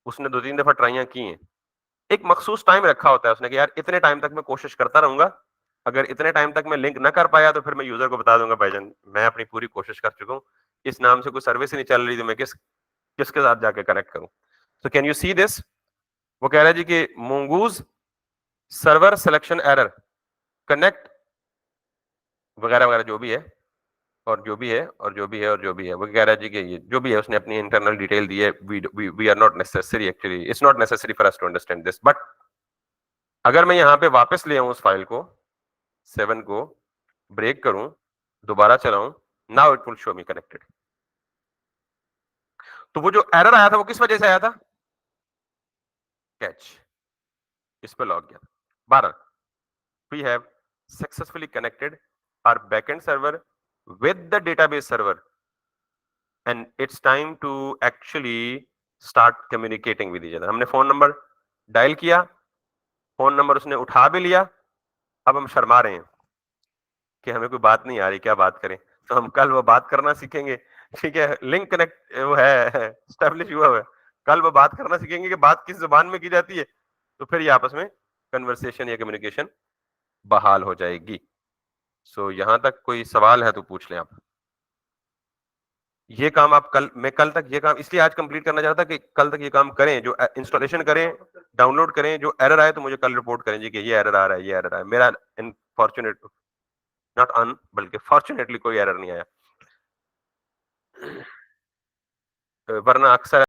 उसने 2-3 दफा ट्राइयां की हैं, एक मखसूस टाइम रखा होता है उसने कि यार इतने टाइम तक मैं कोशिश करता रहूंगा, अगर इतने टाइम तक मैं लिंक ना कर पाया तो फिर मैं यूजर को बता दूंगा भाईजान मैं अपनी पूरी कोशिश कर चुका हूं, इस नाम से कोई सर्विस ही नहीं चल रही, तो मैं किसके साथ जाके कनेक्ट करूं। So can you see this, वो कह रहा है जी कि mongoose server selection error, connect वगैरह वगैरह जो भी है, और जो भी है और जो भी है और जो भी है, वो कह रहा है जी कि ये जो भी है उसने अपनी इंटरनल डिटेल दी है, we are not necessary, actually it's not necessary for us to understand this, but अगर मैं यहाँ पे वापस ले आऊं उस फाइल को 7 को, ब्रेक करूं, दोबारा चलाऊं, now it will show me connected. तो वो जो एरर आया था वो किस वजह से आया था, कैच, इस पे लॉग गया। 12, we have successfully connected our backend server with the database server and it's time to actually start communicating with each other. हमने फोन नंबर डायल किया, फोन नंबर उसने उठा भी लिया, अब हम शर्मा रहे हैं कि हमें कोई बात नहीं आ रही, क्या बात करें, तो हम कल वो बात करना सीखेंगे। ठीक है, लिंक कनेक्ट वो है एस्टैब्लिश हुआ है, कल वो बात करना सीखेंगे कि बात किस जुबान में की जाती है, तो फिर ये आपस में कन्वर्सेशन या कम्युनिकेशन बहाल हो जाएगी। सो यहां तक कोई सवाल है तो पूछ लें आप। ये काम आप कल तक ये काम इसलिए आज कंप्लीट करना चाहता कि कल तक ये काम करें, जो इंस्टॉलेशन करें, डाउनलोड करें, जो एरर आए तो मुझे कल रिपोर्ट करें जी कि ये एरर आ रहा है, ये एरर आया। मेरा अनफॉर्चुनेट, नॉट अन बल्कि फॉर्चुनेटली कोई एरर नहीं आया, वरना अक्सर